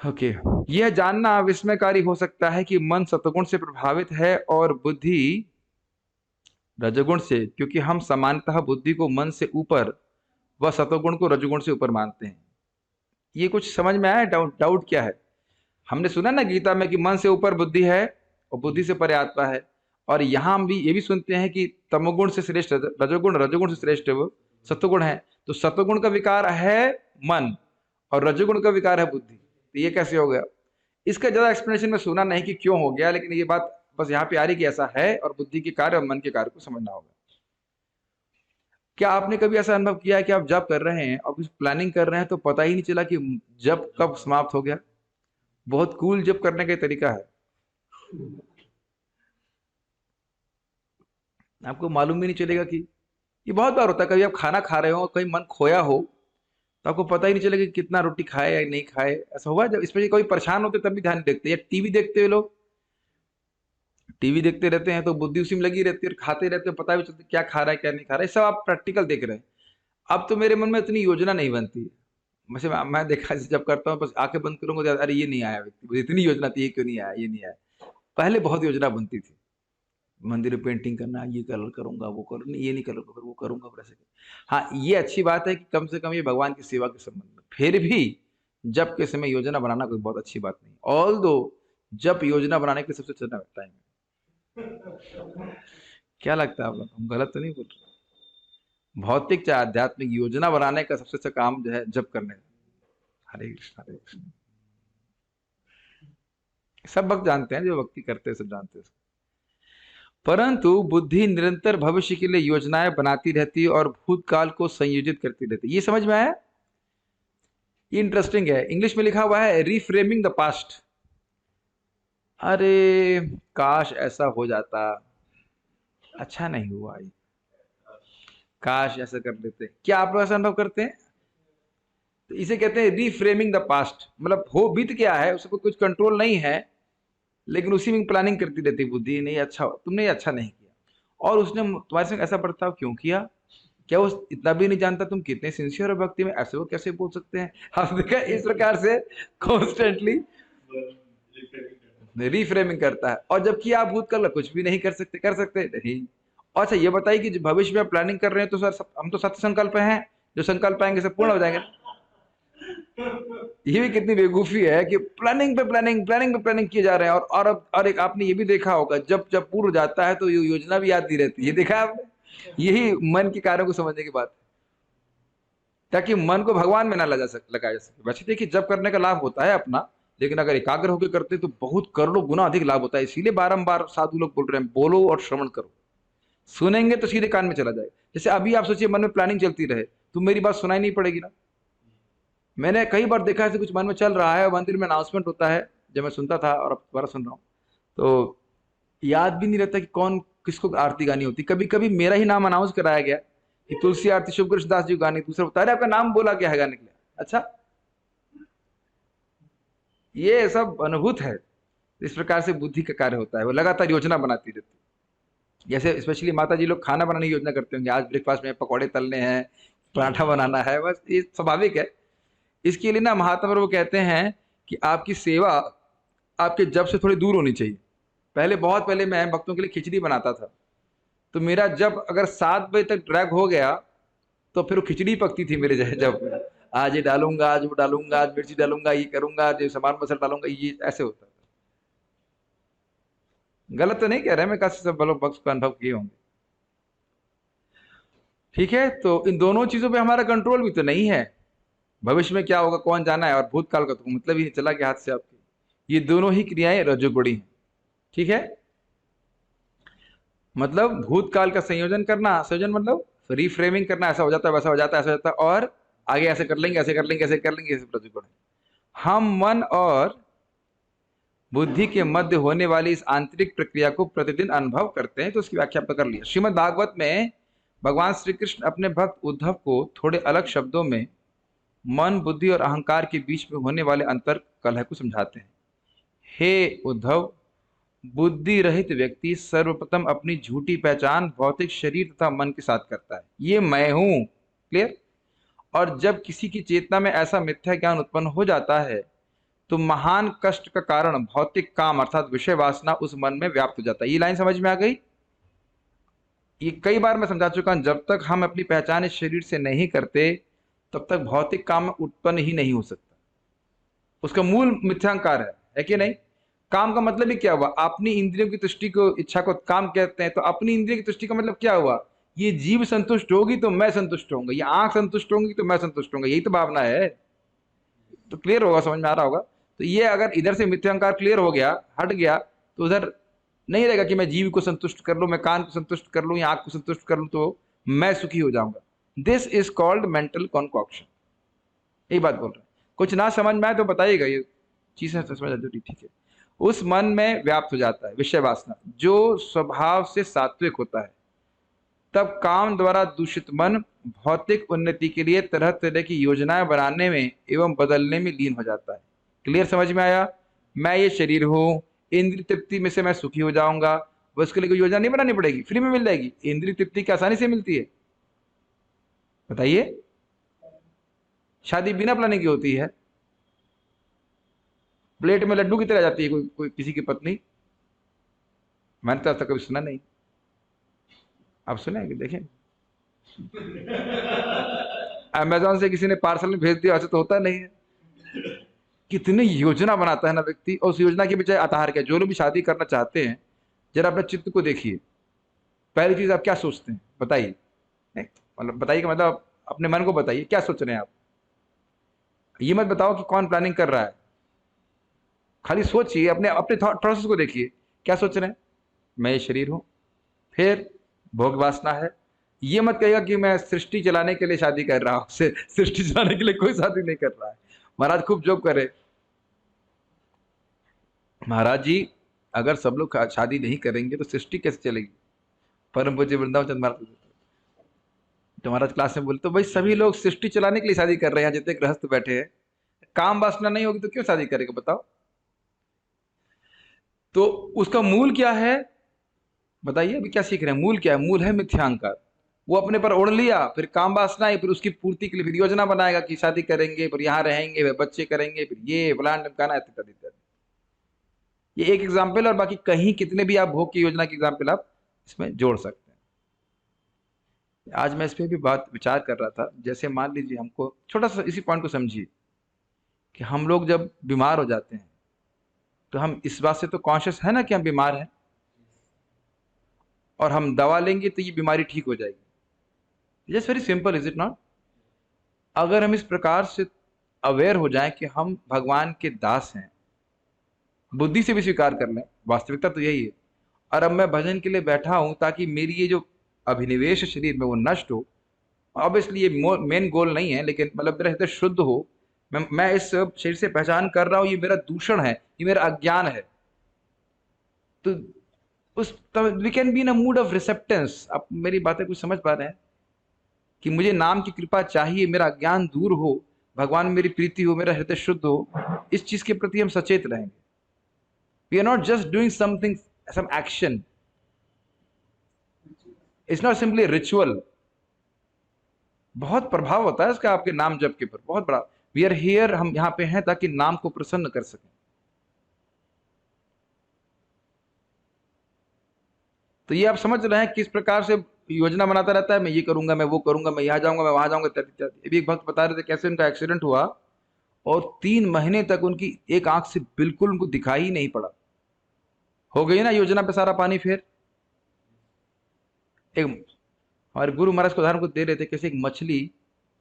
ओके, यह जानना विस्मयकारी हो सकता है कि मन सत्वगुण से प्रभावित है और बुद्धि रजोगुण से, क्योंकि हम सामान्यतः बुद्धि को मन से ऊपर व सत्वगुण को रजोगुण से ऊपर मानते हैं। ये कुछ समझ में आया? डाउट डाउट क्या है? हमने सुना ना गीता में कि मन से ऊपर बुद्धि है और बुद्धि से परे आत्मा है। और यहाँ हम भी ये भी सुनते हैं कि तमोगुण से श्रेष्ठ रजोगुण, रजोगुण से श्रेष्ठ वो सत्वगुण है। तो सत्वगुण का विकार है मन और रजोगुण का विकार है बुद्धि। तो ये कैसे हो गया? इसका ज्यादा एक्सप्लेनेशन में सुना नहीं कि क्यों हो गया, लेकिन ये बात बस यहाँ पे आ रही कि ऐसा है और बुद्धि के कार्य और मन के कार्य को समझना होगा। क्या आपने कभी ऐसा अनुभव किया है कि आप जब कर रहे हैं और कुछ प्लानिंग कर रहे हैं तो पता ही नहीं चला कि जब कब समाप्त हो गया? बहुत कूल जब करने का तरीका है, आपको मालूम भी नहीं चलेगा कि ये बहुत बार होता है। कभी आप खाना खा रहे हो कहीं मन खोया हो तो आपको पता ही नहीं चलेगा कि कितना रोटी खाए या नहीं खाए। ऐसा हुआ है जब स्पेशली कोई परेशान होते तब भी ध्यान नहीं देखते, या टीवी देखते हुए लोग टीवी देखते रहते हैं तो बुद्धि उसी में लगी रहती है और खाते रहते हैं, पता भी चलता क्या खा रहा है क्या नहीं खा रहा है। सब आप प्रैक्टिकल देख रहे हैं। अब तो मेरे मन में इतनी योजना नहीं बनती है। वैसे मैं देखा जब करता हूँ बस आंखें बंद करूंगा तो अरे ये नहीं आया व्यक्ति, मुझे इतनी योजना थी, ये क्यों नहीं आया, ये नहीं आया। पहले बहुत योजना बनती थी, मंदिर में पेंटिंग करना, ये कलर करूंगा, वो करूँ, ये नहीं कलर करूँ, वो करूंगा, वैसे। हाँ, ये अच्छी बात है कि कम से कम ये भगवान की सेवा के संबंध में। फिर भी जब के समय योजना बनाना कोई बहुत अच्छी बात नहीं। ऑल दो जब योजना बनाने के लिए सबसे अच्छा टाइम है। क्या लगता है आप लोग, हम गलत तो नहीं बोल रहे? भौतिक चाहे आध्यात्मिक योजना बनाने का सबसे अच्छा काम जो है जप करने का। हरे कृष्ण हरे कृष्ण। सब भक्त जानते हैं, जो भक्ति करते हैं सब जानते हैं। परंतु बुद्धि निरंतर भविष्य के लिए योजनाएं बनाती रहती है और भूतकाल को संयोजित करती रहती है। ये समझ में आया? ये इंटरेस्टिंग है। इंग्लिश में लिखा हुआ है रिफ्रेमिंग द पास्ट। अरे काश ऐसा हो जाता, अच्छा नहीं हुआ ये, काश ऐसा कर लेते। क्या आप लोग ऐसा अनुभव करते हैं? तो इसे कहते हैं रिफ्रेमिंग द पास्ट। मतलब हो बीत गया है, उसको कुछ कंट्रोल नहीं है, लेकिन उसी में प्लानिंग करती रहती बुद्धि, नहीं अच्छा तुमने ये अच्छा नहीं किया, और उसने तुम्हारे संग ऐसा बर्ताव क्यों किया? क्या वो इतना भी नहीं जानता तुम कितने सिंसियर हो भक्ति में? ऐसे वो कैसे बोल सकते हैं? आप देखा इस प्रकार से कॉन्स्टेंटली रिफ्रेमिंग करता है। और जबकि आप भूतकाल कुछ भी नहीं कर सकते, कर सकते नहीं। अच्छा ये बताइए कि भविष्य में आप प्लानिंग कर रहे हैं तो सर हम तो सत्य संकल्प हैं, जो संकल्प आएंगे सब पूर्ण हो जाएंगे। ये भी कितनी बेवकूफी है कि प्लानिंग पे प्लानिंग, प्लानिंग पे प्लानिंग किए जा रहे हैं। और एक आपने ये भी देखा होगा, जब जब पूर्ण जाता है तो ये योजना भी आती रहती है। ये देखा आपने? यही मन के कार्यों को समझने की बात है, ताकि मन को भगवान में ना लगाया जा सके। वैसे देखिए जब करने का लाभ होता है अपना, लेकिन अगर एकाग्र होकर करते तो बहुत करोड़ों गुना अधिक लाभ होता है। इसीलिए बारंबार साधु लोग बोल रहे हैं बोलो और श्रवण करो। सुनेंगे तो सीधे कान में चला जाएगा। जैसे अभी आप सोचिए मन में प्लानिंग चलती रहे तो मेरी बात सुनाई नहीं पड़ेगी ना। मैंने कई बार देखा है कुछ मन में चल रहा है, मंदिर में अनाउंसमेंट होता है, जब मैं सुनता था और अब दोबारा सुन रहा हूँ तो याद भी नहीं रहता कि कौन किसको आरती गानी होती। कभी कभी मेरा ही नाम अनाउंस कराया गया कि तुलसी आरती शुभ कृष्णदास जी गानी, दूसरा बता रहे आपका नाम बोला गया है गाने के लिए। अच्छा, ये सब अनुभूत है। इस प्रकार से बुद्धि का कार्य होता है, वो लगातार योजना बनाती रहती है। जैसे स्पेशली माता जी लोग खाना बनाने की योजना करते होंगे, आज ब्रेकफास्ट में पकौड़े तलने हैं, पराठा बनाना है, बस ये स्वाभाविक है। इसके लिए ना महात्मा वो कहते हैं कि आपकी सेवा आपके जब से थोड़ी दूर होनी चाहिए। पहले बहुत पहले मैं भक्तों के लिए खिचड़ी बनाता था, तो मेरा जब अगर 7 बजे तक ड्रैग हो गया तो फिर वो खिचड़ी पकती थी मेरे जब आज ये डालूंगा, आज वो डालूंगा, आज मिर्ची डालूंगा, ये करूंगा, आज सामान मसाला डालूंगा, ये ऐसे होता था। गलत तो नहीं कह रहे, मैं काफी सब लोग भक्त का अनुभव किए होंगे। ठीक है, तो इन दोनों चीजों पे हमारा कंट्रोल भी तो नहीं है। भविष्य में क्या होगा कौन जाना है, और भूतकाल का तो मतलब ही नहीं, चला गया हाथ से आपके। ये दोनों ही क्रियाएं रजोगुणी हैं। ठीक है, मतलब भूतकाल का संयोजन करना, संयोजन मतलब रिफ्रेमिंग करना, ऐसा हो जाता है, वैसा हो जाता है, ऐसा हो जाता है, और आगे ऐसे कर लेंगे, ऐसे कर लेंगे, ऐसे कर लेंगे, ऐसे रजोगुण है। हम मन और बुद्धि के मध्य होने वाली इस आंतरिक प्रक्रिया को प्रतिदिन अनुभव करते हैं। तो उसकी व्याख्या कर लिया। श्रीमद् भागवत में भगवान श्री कृष्ण अपने भक्त उद्धव को थोड़े अलग शब्दों में मन, बुद्धि और अहंकार के बीच में होने वाले अंतर कलह को समझाते हैं। हे उद्धव, बुद्धि रहित व्यक्ति सर्वप्रथम अपनी झूठी पहचान भौतिक शरीर तथा मन के साथ करता है, ये मैं हूं। क्लियर? और जब किसी की चेतना में ऐसा मिथ्या ज्ञान उत्पन्न हो जाता है तो महान कष्ट का कारण भौतिक काम अर्थात विषय वासना उस मन में व्याप्त हो जाता है। ये लाइन समझ में आ गई? ये कई बार मैं समझा चुका हूं, जब तक हम अपनी पहचान इस शरीर से नहीं करते तब तक भौतिक काम उत्पन्न ही नहीं हो सकता। उसका मूल मिथ्यांकार है कि नहीं? काम का मतलब ही क्या हुआ? अपनी इंद्रियों की तुष्टि को, इच्छा को काम कहते हैं। तो अपनी इंद्रिय की तुष्टि का मतलब क्या हुआ? ये जीव संतुष्ट होगी तो मैं संतुष्ट होऊंगा, ये आंख संतुष्ट होंगी तो मैं संतुष्ट होऊंगा, यही तो भावना है। तो क्लियर होगा, समझ में आ रहा होगा? तो ये अगर इधर से मिथ्यांकार क्लियर हो गया, हट गया, तो उधर नहीं रहेगा कि मैं जीव को संतुष्ट कर लूं, मैं कान को संतुष्ट कर लूं या आंख को संतुष्ट कर लूं तो मैं सुखी हो जाऊंगा। This is called mental concoction. यही बात बोल रहे हैं। कुछ ना समझ में आए तो बताइएगा, ये चीजें समझ आती ठीक है। उस मन में व्याप्त हो जाता है विषय वासना जो स्वभाव से सात्विक होता है। तब काम द्वारा दूषित मन भौतिक उन्नति के लिए तरह तरह की योजनाएं बनाने में एवं बदलने में लीन हो जाता है। क्लियर, समझ में आया? मैं ये शरीर हूं, इंद्रिय तृप्ति में से मैं सुखी हो जाऊंगा, बस उसके लिए कोई योजना नहीं बनानी पड़ेगी, फ्री में मिल जाएगी। इंद्रिय तृप्ति की आसानी से मिलती है, बताइए? शादी बिना प्लानिंग की होती है। प्लेट में लड्डू की तरह जाती है कोई कोई किसी की पत्नी। मैंने तो आज तक कभी सुना नहीं, आप सुने कि देखें? अमेजोन से किसी ने पार्सल में भेज दिया, ऐसा तो होता नहीं है। कितनी योजना बनाता है ना व्यक्ति, और उस योजना के पीछे आधार क्या? जो लोग भी शादी करना चाहते हैं, जरा अपने चित्त को देखिए। पहली चीज आप क्या सोचते हैं बताइए? नहीं, मतलब बताइए, मतलब अपने मन को बताइए क्या सोच रहे हैं आप। ये मत बताओ कि कौन प्लानिंग कर रहा है, खाली सोचिए, अपने अपने थॉट प्रोसेस को देखिए। क्या सोच रहे हैं? मैं ये शरीर हूं, फिर भोग वासना है। ये मत कहिएगा कि मैं सृष्टि चलाने के लिए शादी कर रहा हूं। सृष्टि चलाने के लिए कोई शादी नहीं कर रहा है। महाराज खूब जोक करे। महाराज जी, अगर सब लोग शादी नहीं करेंगे तो सृष्टि कैसे चलेगी? परम पूज्य वृंदावन चंद्र महाराज, तो महाराज क्लास में बोले तो भाई सभी लोग सृष्टि चलाने के लिए शादी कर रहे हैं, जितने गृहस्थ बैठे हैं। काम वासना नहीं होगी तो क्यों शादी करेगा बताओ? तो उसका मूल क्या है बताइए? अभी क्या सीख रहे हैं? मूल क्या है? मूल है मिथ्यांकार। वो अपने पर ओढ़ लिया, फिर काम वासना है, फिर उसकी पूर्ति के लिए फिर योजना बनाएगा कि शादी करेंगे, फिर यहाँ रहेंगे, फिर बच्चे करेंगे, फिर ये फलान ढमकाना, इत्यादि इत्यादि। ये एक एग्जाम्पल, और बाकी कहीं कितने भी आप भोग की योजना की एग्जाम्पल आप इसमें जोड़ सकते हैं। आज मैं इस पे भी बात विचार कर रहा था। जैसे मान लीजिए, हमको छोटा सा इसी पॉइंट को समझिए कि हम लोग जब बीमार हो जाते हैं तो हम इस बात से तो कॉन्शियस है ना कि हम बीमार हैं, और हम दवा लेंगे तो ये बीमारी ठीक हो जाएगी। Just very simple, is it not? अगर हम इस प्रकार से अवेयर हो जाएं कि हम भगवान के दास हैं, बुद्धि से भी स्वीकार कर लें, वास्तविकता तो यही है, और अब मैं भजन के लिए बैठा हूं ताकि मेरी ये जो अभिनिवेश शरीर में वो नष्ट हो। ऑब्वियसली ये मेन गोल नहीं है, लेकिन मतलब मेरा हृदय शुद्ध हो। मैं इस शरीर से पहचान कर रहा हूं ये मेरा दूषण है, ये मेरा अज्ञान है। तो उस we can be in a mood of receptance. आप मेरी बातें कुछ समझ पा रहे हैं कि मुझे नाम की कृपा चाहिए, मेरा अज्ञान दूर हो, भगवान में मेरी प्रीति हो, मेरा हृदय शुद्ध हो। इस चीज के प्रति हम सचेत रहेंगे। We are not just doing something, some action, it's not simply ritual. बहुत प्रभाव होता है इसका आपके नाम जप के ऊपर, बहुत बड़ा। वी आर हियर, हम यहाँ पे हैं ताकि नाम को प्रसन्न कर सकें। तो ये आप समझ रहे हैं किस प्रकार से योजना बनाता रहता है, मैं ये करूंगा, मैं वो करूंगा, मैं यहाँ जाऊंगा, मैं वहां जाऊंगा, इत्यादि इत्यादि। अभी एक भक्त बता रहे थे कैसे उनका एक्सीडेंट हुआ और 3 महीने तक उनकी एक आंख से बिल्कुल उनको दिखाई ही नहीं पड़ा। हो गई ना योजना पे सारा पानी। फिर एक हमारे गुरु महाराज को उदाहरण को दे रहे थे, कैसे एक मछली,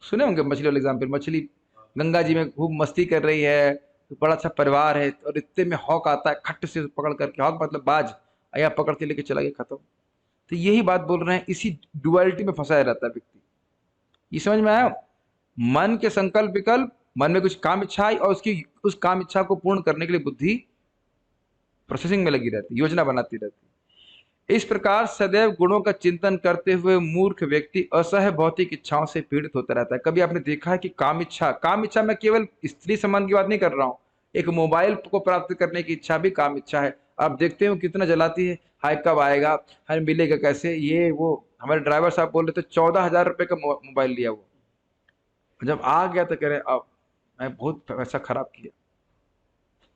सुने होंगे मछली वाले एग्जाम्पल। मछली गंगा जी में खूब मस्ती कर रही है, तो बड़ा अच्छा परिवार है, और इतने में हॉक आता है, खट से पकड़ करके, हॉक मतलब बाज आया, पकड़ के लेके चला गया, खत्म। तो यही बात बोल रहे हैं, इसी डुअलिटी में फंसाया रहता है व्यक्ति। ये समझ में आया? मन के संकल्प विकल्प, मन में कुछ काम इच्छा आई, और उसकी उस काम इच्छा को पूर्ण करने के लिए बुद्धि प्रोसेसिंग में लगी रहती, योजना बनाती रहती। इस प्रकार सदैव गुणों का चिंतन करते हुए मूर्ख व्यक्ति असह्य भौतिक इच्छाओं से पीड़ित होता रहता है। कभी आपने देखा है कि काम इच्छा, काम इच्छा मैं केवल स्त्री संबंध की बात नहीं कर रहा हूँ, एक मोबाइल को प्राप्त करने की इच्छा भी काम इच्छा है। आप देखते हो कितना जलाती है, हाय कब आएगा, हाय मिलेगा कैसे, ये वो। हमारे ड्राइवर साहब बोल रहे थे 14,000 रुपये का मोबाइल लिया वो, जब आ गया तो कह रहे अब मैं बहुत पैसा खराब किया।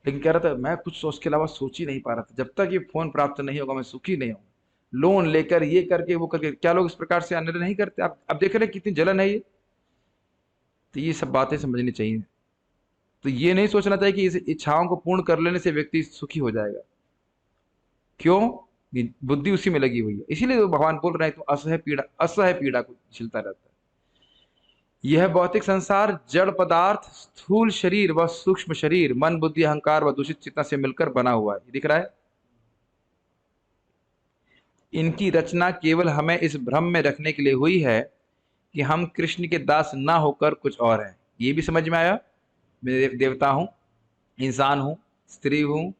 लेकिन कह रहा था मैं कुछ सोच के अलावा सोच ही नहीं पा रहा था, जब तक ये फोन प्राप्त नहीं होगा मैं सुखी नहीं हूँ। लोन लेकर ये करके वो करके, क्या लोग इस प्रकार से निर्णय नहीं करते? आप अब देख रहे हैं कितनी जलन है ये। तो ये सब बातें समझनी चाहिए। तो ये नहीं सोचना चाहिए कि इस इच्छाओं को पूर्ण कर लेने से व्यक्ति सुखी हो जाएगा। क्यों? ये बुद्धि उसी में लगी हुई है। इसीलिए तो भगवान बोल रहे हैं तो असह्य पीड़ा को झेलता रहता है। यह भौतिक संसार जड़ पदार्थ, स्थूल शरीर व सूक्ष्म शरीर, मन बुद्धि अहंकार व दूषित चेतना से मिलकर बना हुआ है। ये दिख रहा है। इनकी रचना केवल हमें इस भ्रम में रखने के लिए हुई है कि हम कृष्ण के दास ना होकर कुछ और हैं। ये भी समझ में आया? मैं देवता हूँ, इंसान हूँ, स्त्री हूँ,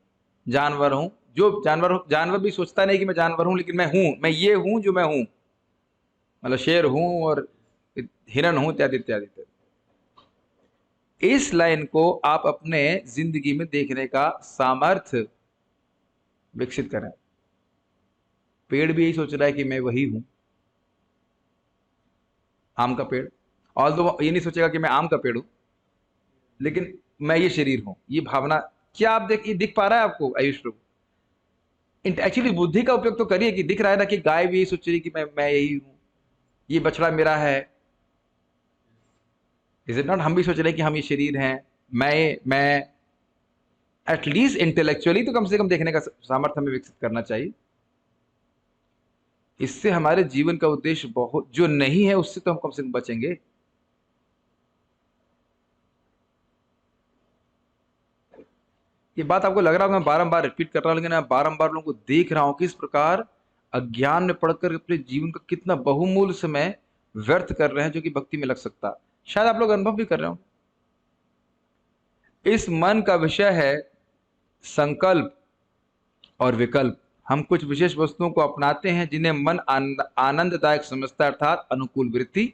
जानवर हूँ। जो जानवर भी सोचता नहीं कि मैं जानवर हूँ, लेकिन मैं हूँ, मैं ये हूँ जो मैं हूँ। मतलब शेर हूँ और हिरन हूँ, इत्यादि इत्यादि इत्यादि। इस लाइन को आप अपने जिंदगी में देखने का सामर्थ्य विकसित करें। पेड़ भी यही सोच रहा है कि मैं वही हूं, आम का पेड़। और तो ये नहीं सोचेगा कि मैं आम का पेड़ हूं, लेकिन मैं ये शरीर हूं, ये भावना। क्या आप ये दिख पा रहा है आपको आयुष प्रभु? एक्चुअली बुद्धि का उपयोग तो करिए कि दिख रहा है ना कि गाय भी यही सोच रही है कि मैं यही हूं, ये बछड़ा मेरा है। Is it not? हम भी सोच रहे हैं कि हम ये शरीर हैं, मैं एटलीस्ट इंटेलेक्चुअली तो कम से कम देखने का सामर्थ्य हमें विकसित करना चाहिए। इससे हमारे जीवन का उद्देश्य बहुत जो नहीं है उससे तो हम कम से कम बचेंगे। ये बात आपको लग रहा होगा मैं बारंबार रिपीट कर रहा हूं, लेकिन मैं बारंबार लोगों को देख रहा हूं कि इस प्रकार अज्ञान में पढ़कर अपने जीवन का कितना बहुमूल्य समय व्यर्थ कर रहे हैं, जो कि भक्ति में लग सकता। शायद आप लोग अनुभव भी कर रहे हो। इस मन का विषय है संकल्प और विकल्प। हम कुछ विशेष वस्तुओं को अपनाते हैं जिन्हें मन आनंददायक समझता है, अर्थात अनुकूल वृत्ति,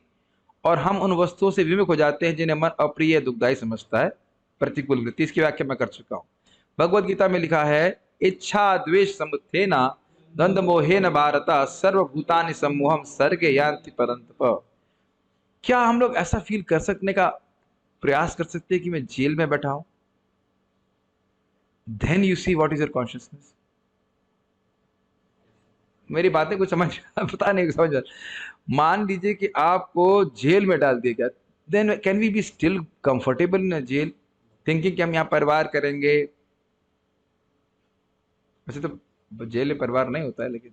और हम उन वस्तुओं से विमुख हो जाते हैं जिन्हें मन अप्रिय दुखदायी समझता है, प्रतिकूल वृत्ति। इसकी व्याख्या मैं कर चुका हूं। भगवत गीता में लिखा है, इच्छा द्वेष समुत्थेना द्वंद्व मोहेन भारत सर्वभूतानि सम्मोहम सर्गे यान्ति परन्तप। क्या हम लोग ऐसा फील कर सकने का प्रयास कर सकते हैं कि मैं जेल में बैठा हूं? Then you see what is your consciousness. मेरी बातें कुछ समझ पता नहीं समझ। मान लीजिए कि आपको जेल में डाल दिया गया, then can we be still comfortable in jail, thinking कि हम यहाँ परिवार करेंगे? वैसे तो जेल में परिवार नहीं होता है, लेकिन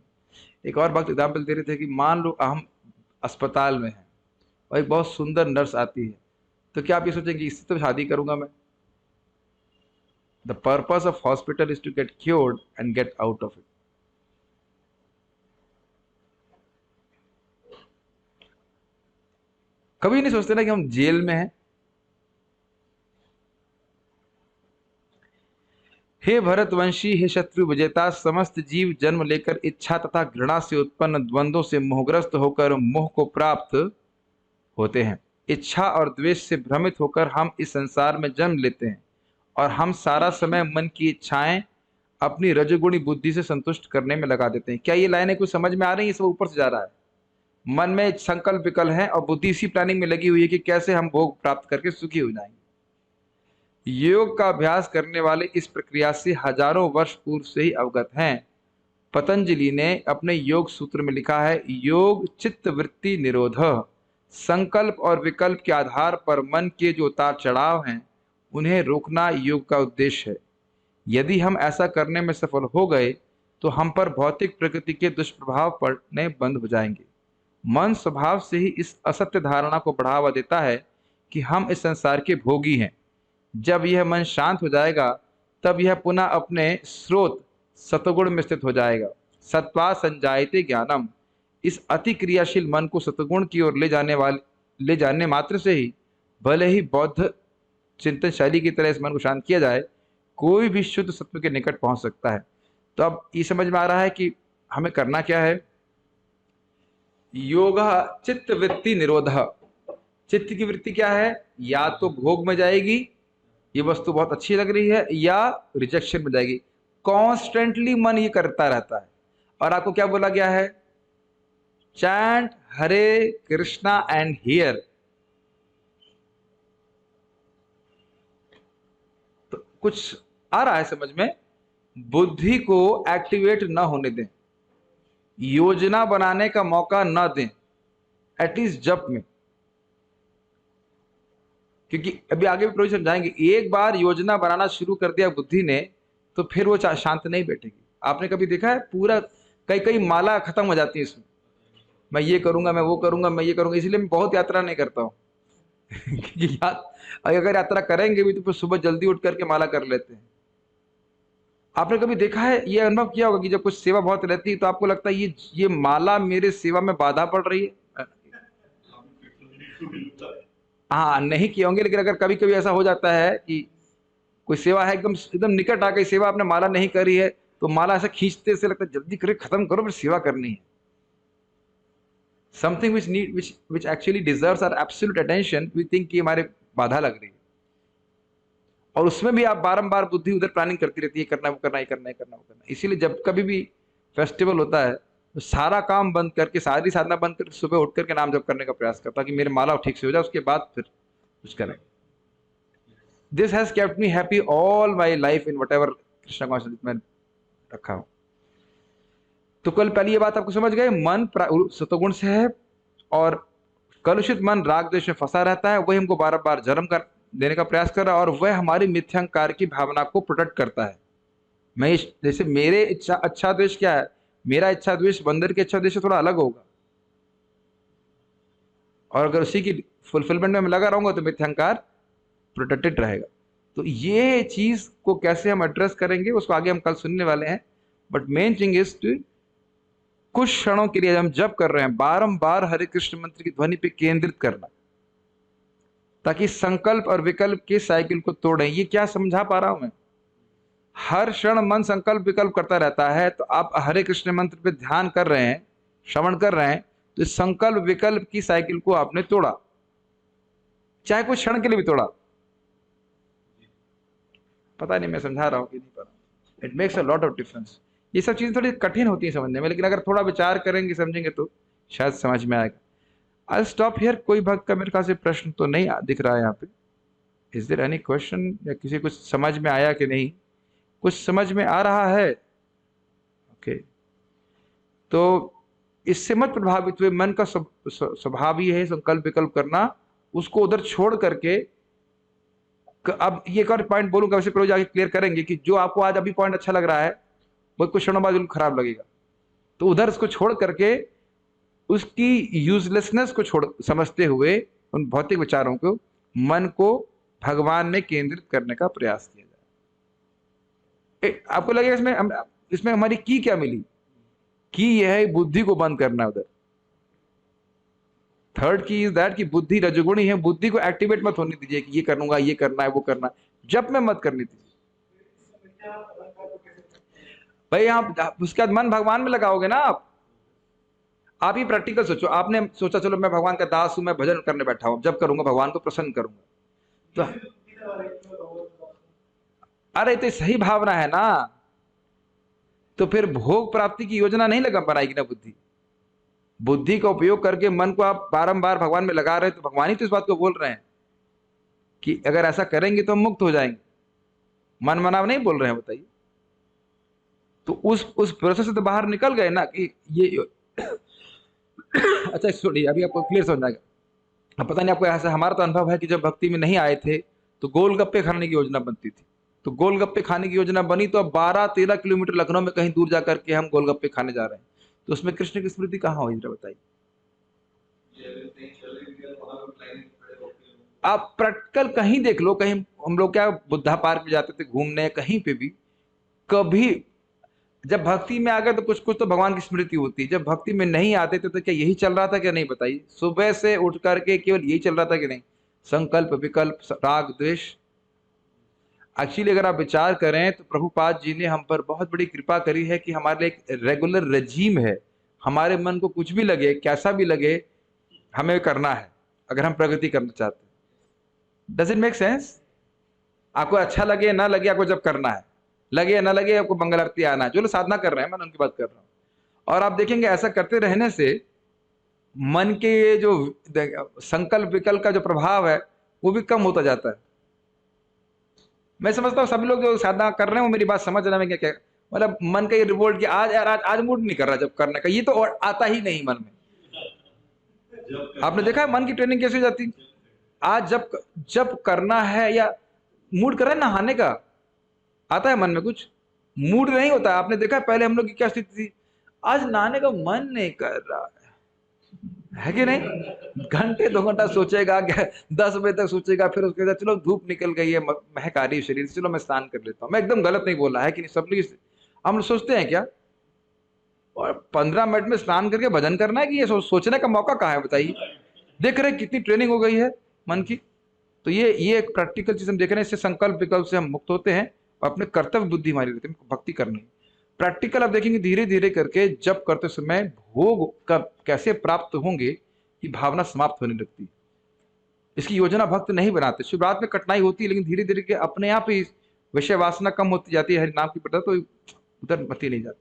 एक और वक्त एग्जाम्पल दे रहे थे कि मान लो हम अस्पताल में हैं और एक बहुत सुंदर नर्स आती है, तो क्या आप ये सोचेंगे इससे तो शादी करूंगा मैं? The purpose of hospital is to get cured and get out of it. कभी नहीं सोचते ना कि हम जेल में हैं। हे भरतवंशी, हे शत्रु विजेता, समस्त जीव जन्म लेकर इच्छा तथा घृणा से उत्पन्न द्वंद्वों से मोहग्रस्त होकर मोह को प्राप्त होते हैं। इच्छा और द्वेष से भ्रमित होकर हम इस संसार में जन्म लेते हैं, और हम सारा समय मन की इच्छाएं अपनी रजोगुणी बुद्धि से संतुष्ट करने में लगा देते हैं। क्या ये लाइनें कुछ समझ में आ रही है? सब ऊपर से जा रहा है। मन में संकल्प विकल्प है और बुद्धि इसी प्लानिंग में लगी हुई है कि कैसे हम भोग प्राप्त करके सुखी हो जाएंगे। योग का अभ्यास करने वाले इस प्रक्रिया से हजारों वर्ष पूर्व से ही अवगत हैं। पतंजलि ने अपने योग सूत्र में लिखा है, योग चित्त वृत्ति निरोध। संकल्प और विकल्प के आधार पर मन के जो उतार चढ़ाव हैं उन्हें रोकना योग का उद्देश्य है। यदि हम ऐसा करने में सफल हो गए तो हम पर भौतिक प्रकृति के दुष्प्रभाव पड़ने बंद हो जाएंगे। मन स्वभाव से ही इस असत्य धारणा को बढ़ावा देता है कि हम इस संसार के भोगी हैं। जब यह मन शांत हो जाएगा तब यह पुनः अपने स्रोत सतगुण में स्थित हो जाएगा। सत्वा संजायते ज्ञानम। इस अति क्रियाशील मन को सतगुण की ओर ले जाने मात्र से ही, भले ही बौद्ध चिंतन शैली की तरह इस मन को शांत किया जाए, कोई भी शुद्ध सत्व के निकट पहुंच सकता है। तो अब ये समझ में आ रहा है कि हमें करना क्या है। योग चित्त वृत्ति निरोध। चित्त की वृत्ति क्या है? या तो भोग में जाएगी, ये वस्तु बहुत अच्छी लग रही है, या रिजेक्शन में जाएगी। कॉन्स्टेंटली मन ये करता रहता है। और आपको क्या बोला गया है? Chant Hare Krishna and here. तो कुछ आ रहा है समझ में? बुद्धि को एक्टिवेट ना होने दें, योजना बनाने का मौका ना दें, एटलीस्ट जप में। क्योंकि अभी आगे भी प्रभु समझाएंगे, एक बार योजना बनाना शुरू कर दिया बुद्धि ने तो फिर वो शांत नहीं बैठेगी। आपने कभी देखा है? पूरा कई कई माला खत्म हो जाती है इसमें, मैं ये करूंगा, मैं वो करूंगा, मैं ये करूंगा। इसलिए मैं बहुत यात्रा नहीं करता हूँ क्योंकि अगर यात्रा करेंगे भी तो फिर सुबह जल्दी उठ करके माला कर लेते हैं। आपने कभी देखा है, ये अनुभव किया होगा कि जब कुछ सेवा बहुत रहती है तो आपको लगता है ये माला मेरे सेवा में बाधा पड़ रही है। हाँ, नहीं किए होंगे, लेकिन अगर कभी कभी ऐसा हो जाता है कि कोई सेवा है, एकदम एकदम निकट आ गई सेवा, आपने माला नहीं करी है तो माला ऐसा खींचते से लगता है जल्दी करे, खत्म करो, फिर सेवा करनी है। Something which actually deserves our absolute attention, we think कि हमारे बाधा लग रही है, और उसमें भी आप बारंबार बुद्धि उधर प्लानिंग करती रहती है, करना, वो करना, ये करना, ये करना, वो करना। इसीलिए जब कभी भी फेस्टिवल होता है तो सारा काम बंद करके, सारी साधना बंद करके सुबह उठ करके नाम जप करने का प्रयास करता कि मेरे माला ठीक से हो जाए, उसके बाद फिर कुछ करें। This has kept me happy all my life in what ever Krishna consciousness में रखा हूं। तो कल पहली ये बात आपको समझ गए, मन सतोगुण से है और कलुषित मन राग द्वेष में फंसा रहता है, वही हमको बार बार जन्म कर देने का प्रयास कर रहा है, और वह हमारी मिथ्यांकार की भावना को प्रोटेक्ट करता है। मैं जैसे मेरे इच्छा अच्छा द्वेष क्या है, मेरा इच्छा द्वेष बंदर के इच्छा द्वेष से थोड़ा अलग होगा, और अगर उसी की फुलफिलमेंट में मैं लगा रहूंगा तो मिथ्यांकार प्रोटेक्टेड रहेगा। तो ये चीज को कैसे हम एड्रेस करेंगे उसको आगे हम कल सुनने वाले हैं। But main thing is to, कुछ क्षणों के लिए हम जप कर रहे हैं, बारंबार हरे कृष्ण मंत्र की ध्वनि पे केंद्रित करना, ताकि संकल्प और विकल्प के साइकिल को तोड़ें। ये क्या समझा पा रहा हूं मैं? हर क्षण मन संकल्प विकल्प करता रहता है, तो आप हरे कृष्ण मंत्र पे ध्यान कर रहे हैं, श्रवण कर रहे हैं, तो इस संकल्प विकल्प की साइकिल को आपने तोड़ा, चाहे कुछ क्षण के लिए भी तोड़ा। पता नहीं मैं समझा रहा हूं कि नहीं पा रहा। It makes a lot of difference. ये सब चीजें थोड़ी कठिन होती है समझने में, लेकिन अगर थोड़ा विचार करेंगे, समझेंगे तो शायद समझ में आएगा। I stop here. कोई भक्त का मेरे ख्याल से प्रश्न तो नहीं दिख रहा है यहाँ पे। इज देयर एनी क्वेश्चन, या किसी कुछ समझ में आया कि नहीं? कुछ समझ में आ रहा है? ओके तो इससे मत प्रभावित हुए। मन का स्वभाव ही है संकल्प विकल्प करना, उसको उधर छोड़ करके। अब ये एक और पॉइंट बोलूंगा, वैसे प्रभु आगे क्लियर करेंगे कि जो आपको आज अभी पॉइंट अच्छा लग रहा है वो कुछ क्षणों बाद बिल्कुल खराब लगेगा। तो उधर उसको छोड़ करके उसकी यूजलेसनेस को छोड़ समझते हुए उन भौतिक विचारों को, मन को भगवान में केंद्रित करने का प्रयास किया जाए। आपको लगेगा इसमें हमारी की क्या मिली? की यह है बुद्धि को बंद करना है उधर। थर्ड की इज दैट कि बुद्धि रजोगुणी है, बुद्धि को एक्टिवेट मत होने दीजिए कि ये करूंगा, ये करना है, वो करना है, जब में मत करने दीजिए भाई। आप उसके बाद मन भगवान में लगाओगे ना। आप ही प्रैक्टिकल सोचो। आपने सोचा चलो मैं भगवान का दास हूं, मैं भजन करने बैठा हूं, जब करूंगा भगवान को प्रसन्न करूंगा, तो अरे तो सही भावना है ना, तो फिर भोग प्राप्ति की योजना नहीं लगा बनाएगी ना बुद्धि। बुद्धि का उपयोग करके मन को आप बारंबार भगवान में लगा रहे हैं, तो भगवान ही तो इस बात को बोल रहे हैं कि अगर ऐसा करेंगे तो हम मुक्त हो जाएंगे। मन मनाव नहीं बोल रहे हैं, बताइए। तो उस प्रोसेस से तो बाहर निकल गए ना कि ये अच्छा छोड़िए, अभी आपको क्लियर समझ आएगा। अब पता नहीं आपको ऐसा, हमारा तो अनुभव है कि जब भक्ति में नहीं आए थे तो गोलगप्पे खाने की योजना बनती थी। तो गोलगप्पे खाने की योजना बनी तो अब 12-13 किलोमीटर लखनऊ में कहीं दूर जाकर के हम गोलगप्पे खाने जा रहे हैं, तो उसमें कृष्ण की स्मृति कहाँ हुई जरा बताइए। आप प्रैक्टिकल कहीं देख लो, कहीं हम लोग क्या बुद्धा पार्क में जाते थे घूमने, कहीं पे भी कभी जब भक्ति में आ गए तो कुछ कुछ तो भगवान की स्मृति होती है। जब भक्ति में नहीं आते थे तो क्या यही चल रहा था क्या? नहीं, बताइए। सुबह से उठ करके केवल यही चल रहा था कि नहीं? संकल्प विकल्प राग द्वेष। एक्चुअली अगर आप विचार करें तो प्रभुपाद जी ने हम पर बहुत बड़ी कृपा करी है कि हमारे लिए एक रेगुलर रेजीम है। हमारे मन को कुछ भी लगे, कैसा भी लगे, हमें करना है अगर हम प्रगति करना चाहते हैं। Does it make sense? आपको अच्छा लगे ना लगे, आपको जब करना है, लगे या ना लगे, आपको मंगल आरती आना है। जो लोग साधना कर रहे हैं, मैं उनकी बात कर रहा हूँ। और आप देखेंगे ऐसा करते रहने से मन के ये जो संकल्प विकल्प का जो प्रभाव है वो भी कम होता जाता है। मैं समझता हूँ सब लोग जो साधना कर रहे हैं वो मेरी बात समझ रहे हैं क्या क्या, मतलब मन का ये रिवोल्ट कि आज यार आज मूड नहीं कर रहा जब करने का, ये तो और आता ही नहीं मन में। आपने देखा है मन की ट्रेनिंग कैसे हो जाती? आज जब जब करना है या मूड कर रहा है नहाने का, आता है मन में कुछ, मूड नहीं होता है। आपने देखा है पहले हम लोग की क्या स्थिति थी, आज नहाने का मन नहीं कर रहा है कि नहीं? घंटे 2 घंटा सोचेगा, 10 बजे तक सोचेगा, फिर उसके बाद चलो धूप निकल गई है, महक आ रही है शरीर से, चलो मैं स्नान कर लेता हूँ। मैं एकदम गलत नहीं बोल रहा है कि नहीं, सब लोग हम लोग सोचते हैं क्या? और 15 मिनट में स्नान करके भजन करना है कि ये सोचने का मौका कहाँ है बताइए? देख रहे हैं कितनी ट्रेनिंग हो गई है मन की। तो ये एक प्रैक्टिकल चीज हम देख रहे हैं, इससे संकल्प विकल्प से हम मुक्त होते हैं और अपने कर्तव्य बुद्धि हमारी रहती है, भक्ति करनी। प्रैक्टिकल आप देखेंगे धीरे धीरे करके जब करते समय भोग कब कैसे प्राप्त होंगे ये भावना समाप्त होने लगती है। इसकी योजना भक्त नहीं बनाते, शुरुआत में कठिनाई होती है लेकिन धीरे धीरे के अपने आप ही विषय वासना कम होती जाती है, हरि नाम की प्रति तो उधर बती नहीं जाती।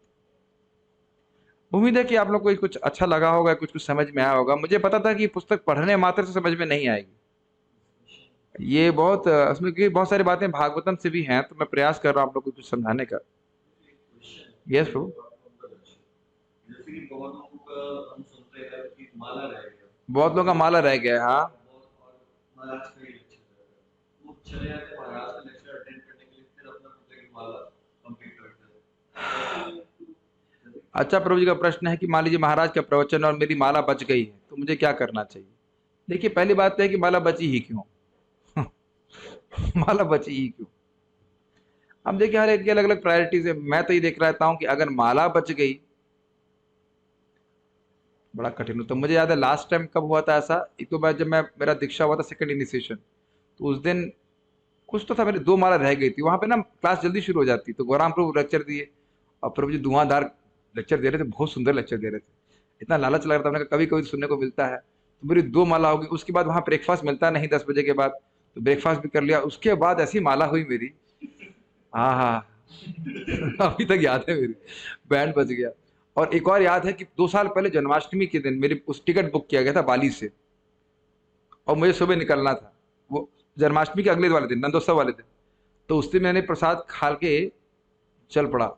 उम्मीद है कि आप लोग को कुछ अच्छा लगा होगा, कुछ कुछ समझ में आया होगा। मुझे पता था कि ये पुस्तक पढ़ने मात्र से समझ में नहीं आएगी, ये बहुत उसमें की बहुत सारी बातें भागवतम से भी हैं, तो मैं प्रयास कर रहा हूँ आप लोग को कुछ समझाने का। यस प्रभु। जैसे कि बहुत लोगों का हम सुनते हैं कि माला रह गया, बहुत लोगों का माला रह गया। हाँ, महाराज का ही लेक्चर वो चले जाते हैं महाराज का लेक्चर अटेंड करने के लिए, फिर अपना पुस्तक की माला कंप्लीट करते हैं। अच्छा प्रभु जी का प्रश्न है कि मान लीजिए महाराज का प्रवचन और मेरी माला बच गई है तो मुझे क्या करना चाहिए? देखिए पहली बात तो है कि माला बची ही क्यों? माला बची ही क्यों? अब देखिए हर एक की अलग अलग प्रायोरिटीज है। मैं तो ये देख रहता हूँ कि अगर माला बच गई, बड़ा कठिन होता। मुझे याद है लास्ट टाइम कब हुआ था ऐसा, एक तो जब मैं मेरा दीक्षा हुआ था सेकंड इनिशिएशन, तो उस दिन कुछ तो था, मेरी 2 माला रह गई थी। वहां पे ना क्लास जल्दी शुरू हो जाती, तो गौराम प्रभु लेक्चर दिए और प्रभु जी धुआंधार लेक्चर दे रहे थे, बहुत सुंदर लेक्चर दे रहे थे। इतना लालच लग रहा था, मैंने कहा कभी कभी सुनने को मिलता है। तो मेरी 2 माला हो गई। उसके बाद वहां ब्रेकफास्ट मिलता नहीं 10 बजे के बाद, तो ब्रेकफास्ट भी कर लिया। उसके बाद ऐसी माला हुई मेरी, हाँ हाँ। अभी तक याद है मेरी, बैंड बज गया। और एक और याद है कि 2 साल पहले जन्माष्टमी के दिन मेरी उस टिकट बुक किया गया था बाली से, और मुझे सुबह निकलना था, वो जन्माष्टमी के अगले वाले दिन, नंदोत्सव वाले दिन। तो उस दिन मैंने प्रसाद खा के चल पड़ा,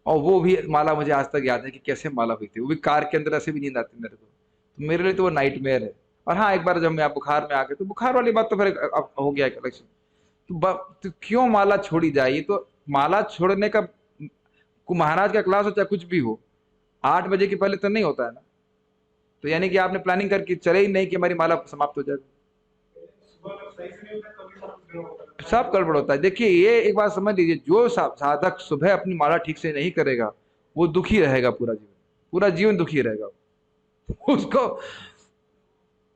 और वो भी माला मुझे आज तक याद है कि कैसे माला हुई थी। वो भी कार के अंदर, ऐसे भी नींद आती मेरे को, तो मेरे लिए तो वो नाइटमेयर है। और हाँ एक बार जब मैं बुखार में आ गया, तो बुखार वाली बात तो फिर अब हो गया कलेक्शन। तो क्यों माला छोड़ी जाए? ये तो माला छोड़ने का महाराज का क्लास हो चाहे कुछ भी हो, 8 बजे के पहले तो नहीं होता है ना। तो यानी कि आपने प्लानिंग करके चले ही नहीं कि हमारी माला समाप्त हो जाए, सब गड़बड़ होता है। देखिए ये एक बात समझ लीजिए, जो साधक सुबह अपनी माला ठीक से नहीं करेगा वो दुखी रहेगा पूरा जीवन, पूरा जीवन दुखी रहेगा। उसको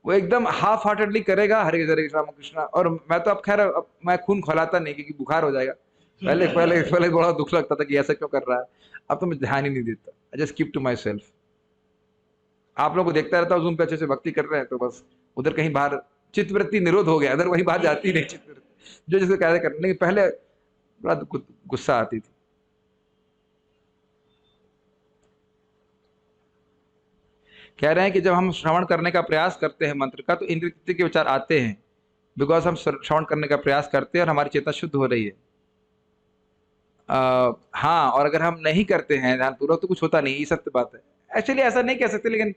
वो एकदम हाफ हार्टेडली करेगा हरे हरे राम कृष्णा। और मैं तो अब खैर अब मैं खून खौलाता नहीं क्योंकि बुखार हो जाएगा। पहले पहले पहले बड़ा दुख लगता था कि ऐसा क्यों कर रहा है, अब तो मैं ध्यान ही नहीं देता, I just keep to myself. आप लोगों को देखता रहता हूँ जूम पे अच्छे से भक्ति कर रहे हैं, तो बस उधर कहीं बाहर चित्तवृत्ति निरोध हो गया, इधर वहीं बाहर जाती नहीं चित्तवृत्ति, जो जिसको कैसे करने लेकिन पहले बड़ा गुस्सा आती थी। कह रहे हैं कि जब हम श्रवण करने का प्रयास करते हैं मंत्र का, तो इंद्रिय के विचार आते हैं, बिकॉज हम श्रवण करने का प्रयास करते हैं और हमारी चेतना शुद्ध हो रही है। हाँ, और अगर हम नहीं करते हैं ध्यानपूर्वक तो कुछ होता नहीं, ये सत्य बात है। एक्चुअली ऐसा नहीं कह सकते, लेकिन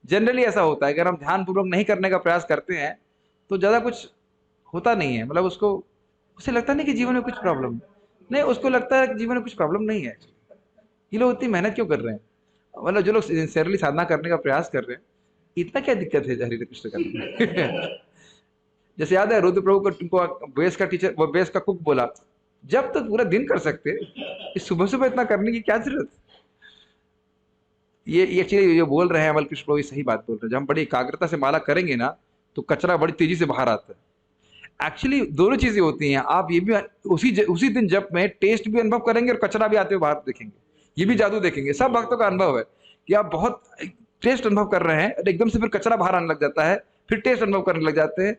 जनरली ऐसा होता है। अगर हम ध्यानपूर्वक नहीं करने का प्रयास करते हैं तो ज़्यादा कुछ होता नहीं है। मतलब उसको, उसे लगता नहीं कि जीवन में कुछ प्रॉब्लम है, नहीं, उसको लगता है कि जीवन में कुछ प्रॉब्लम नहीं है। ये लोग इतनी मेहनत क्यों कर रहे हैं? मतलब जो लोग सिंसियरली साधना करने का प्रयास कर रहे हैं, इतना क्या दिक्कत है हरे कृष्ण करने? जैसे याद है रुद्र प्रभु को तुमको बेस का टीचर, वो बेस का कुक बोला, जब तक पूरा दिन कर सकते इस सुबह सुबह इतना करने की क्या जरूरत? ये एक्चुअली जो बोल रहे हैं अमल कृष्ण प्रभु, ये सही बात बोल रहे हैं। जब हम बड़ी एकाग्रता से माला करेंगे ना, तो कचरा बड़ी तेजी से बाहर आता है। एक्चुअली दोनों चीजें होती हैं। आप ये भी उसी दिन जब में टेस्ट भी अनुभव करेंगे और कचरा भी आते हुए बाहर देखेंगे, ये भी जादू देखेंगे। सब भक्तों का अनुभव है कि आप बहुत टेस्ट अनुभव कर रहे हैं और एकदम से फिर कचरा बाहर आने लग जाता है, फिर टेस्ट अनुभव करने लग जाते हैं।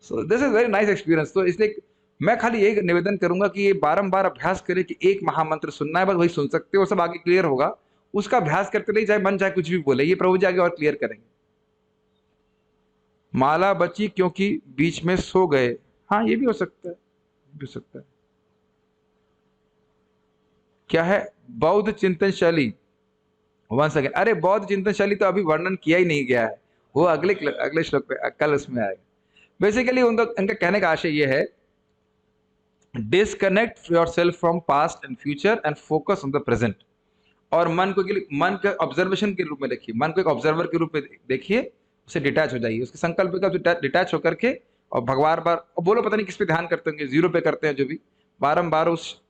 So this is very nice experience. तो इसलिए मैं खाली यही निवेदन करूंगा कि ये बारंबार अभ्यास करें कि एक महामंत्र सुनना है, बस वही सुन सकते हो, सब आगे क्लियर होगा। उसका अभ्यास करते रहिए, चाहे मन चाहे कुछ भी बोले, ये प्रभु जी आगे और क्लियर करेंगे। माला बची क्योंकि बीच में सो गए, हाँ ये भी हो सकता है, भी हो सकता है। क्या है? बौद्ध चिंतन शैली। वन सेकेंड, अरे बौद्ध चिंतन शैली तो अभी वर्णन किया ही नहीं गया है, वो अगले अगले श्लोक पे, कल उसमें आएगा। बेसिकली उनका उनका कहने का आशय ये है, disconnect your self from past and future and focus on the present. और मन के ऑब्जर्वेशन के रूप में देखिए, मन को एक ऑब्जर्वर के रूप में देखिए, उससे डिटैच हो जाइए, उसके संकल्प का डिटैच होकर के, और भगवान बार और बोलो पता नहीं किस पे ध्यान करते होंगे, जीरो पे करते हैं जो भी, बारंबार उस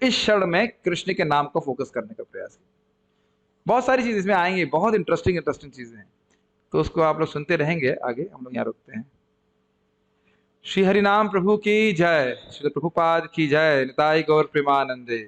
इस क्षण में कृष्ण के नाम को फोकस करने का प्रयास कीजिए। बहुत सारी चीज इसमें आएंगी, बहुत इंटरेस्टिंग इंटरेस्टिंग चीजें हैं, तो उसको आप लोग सुनते रहेंगे। आगे हम लोग यहाँ रुकते हैं। श्री हरिनाम प्रभु की जय, श्री प्रभुपाद की जय, निताई गौर प्रेमानंदे।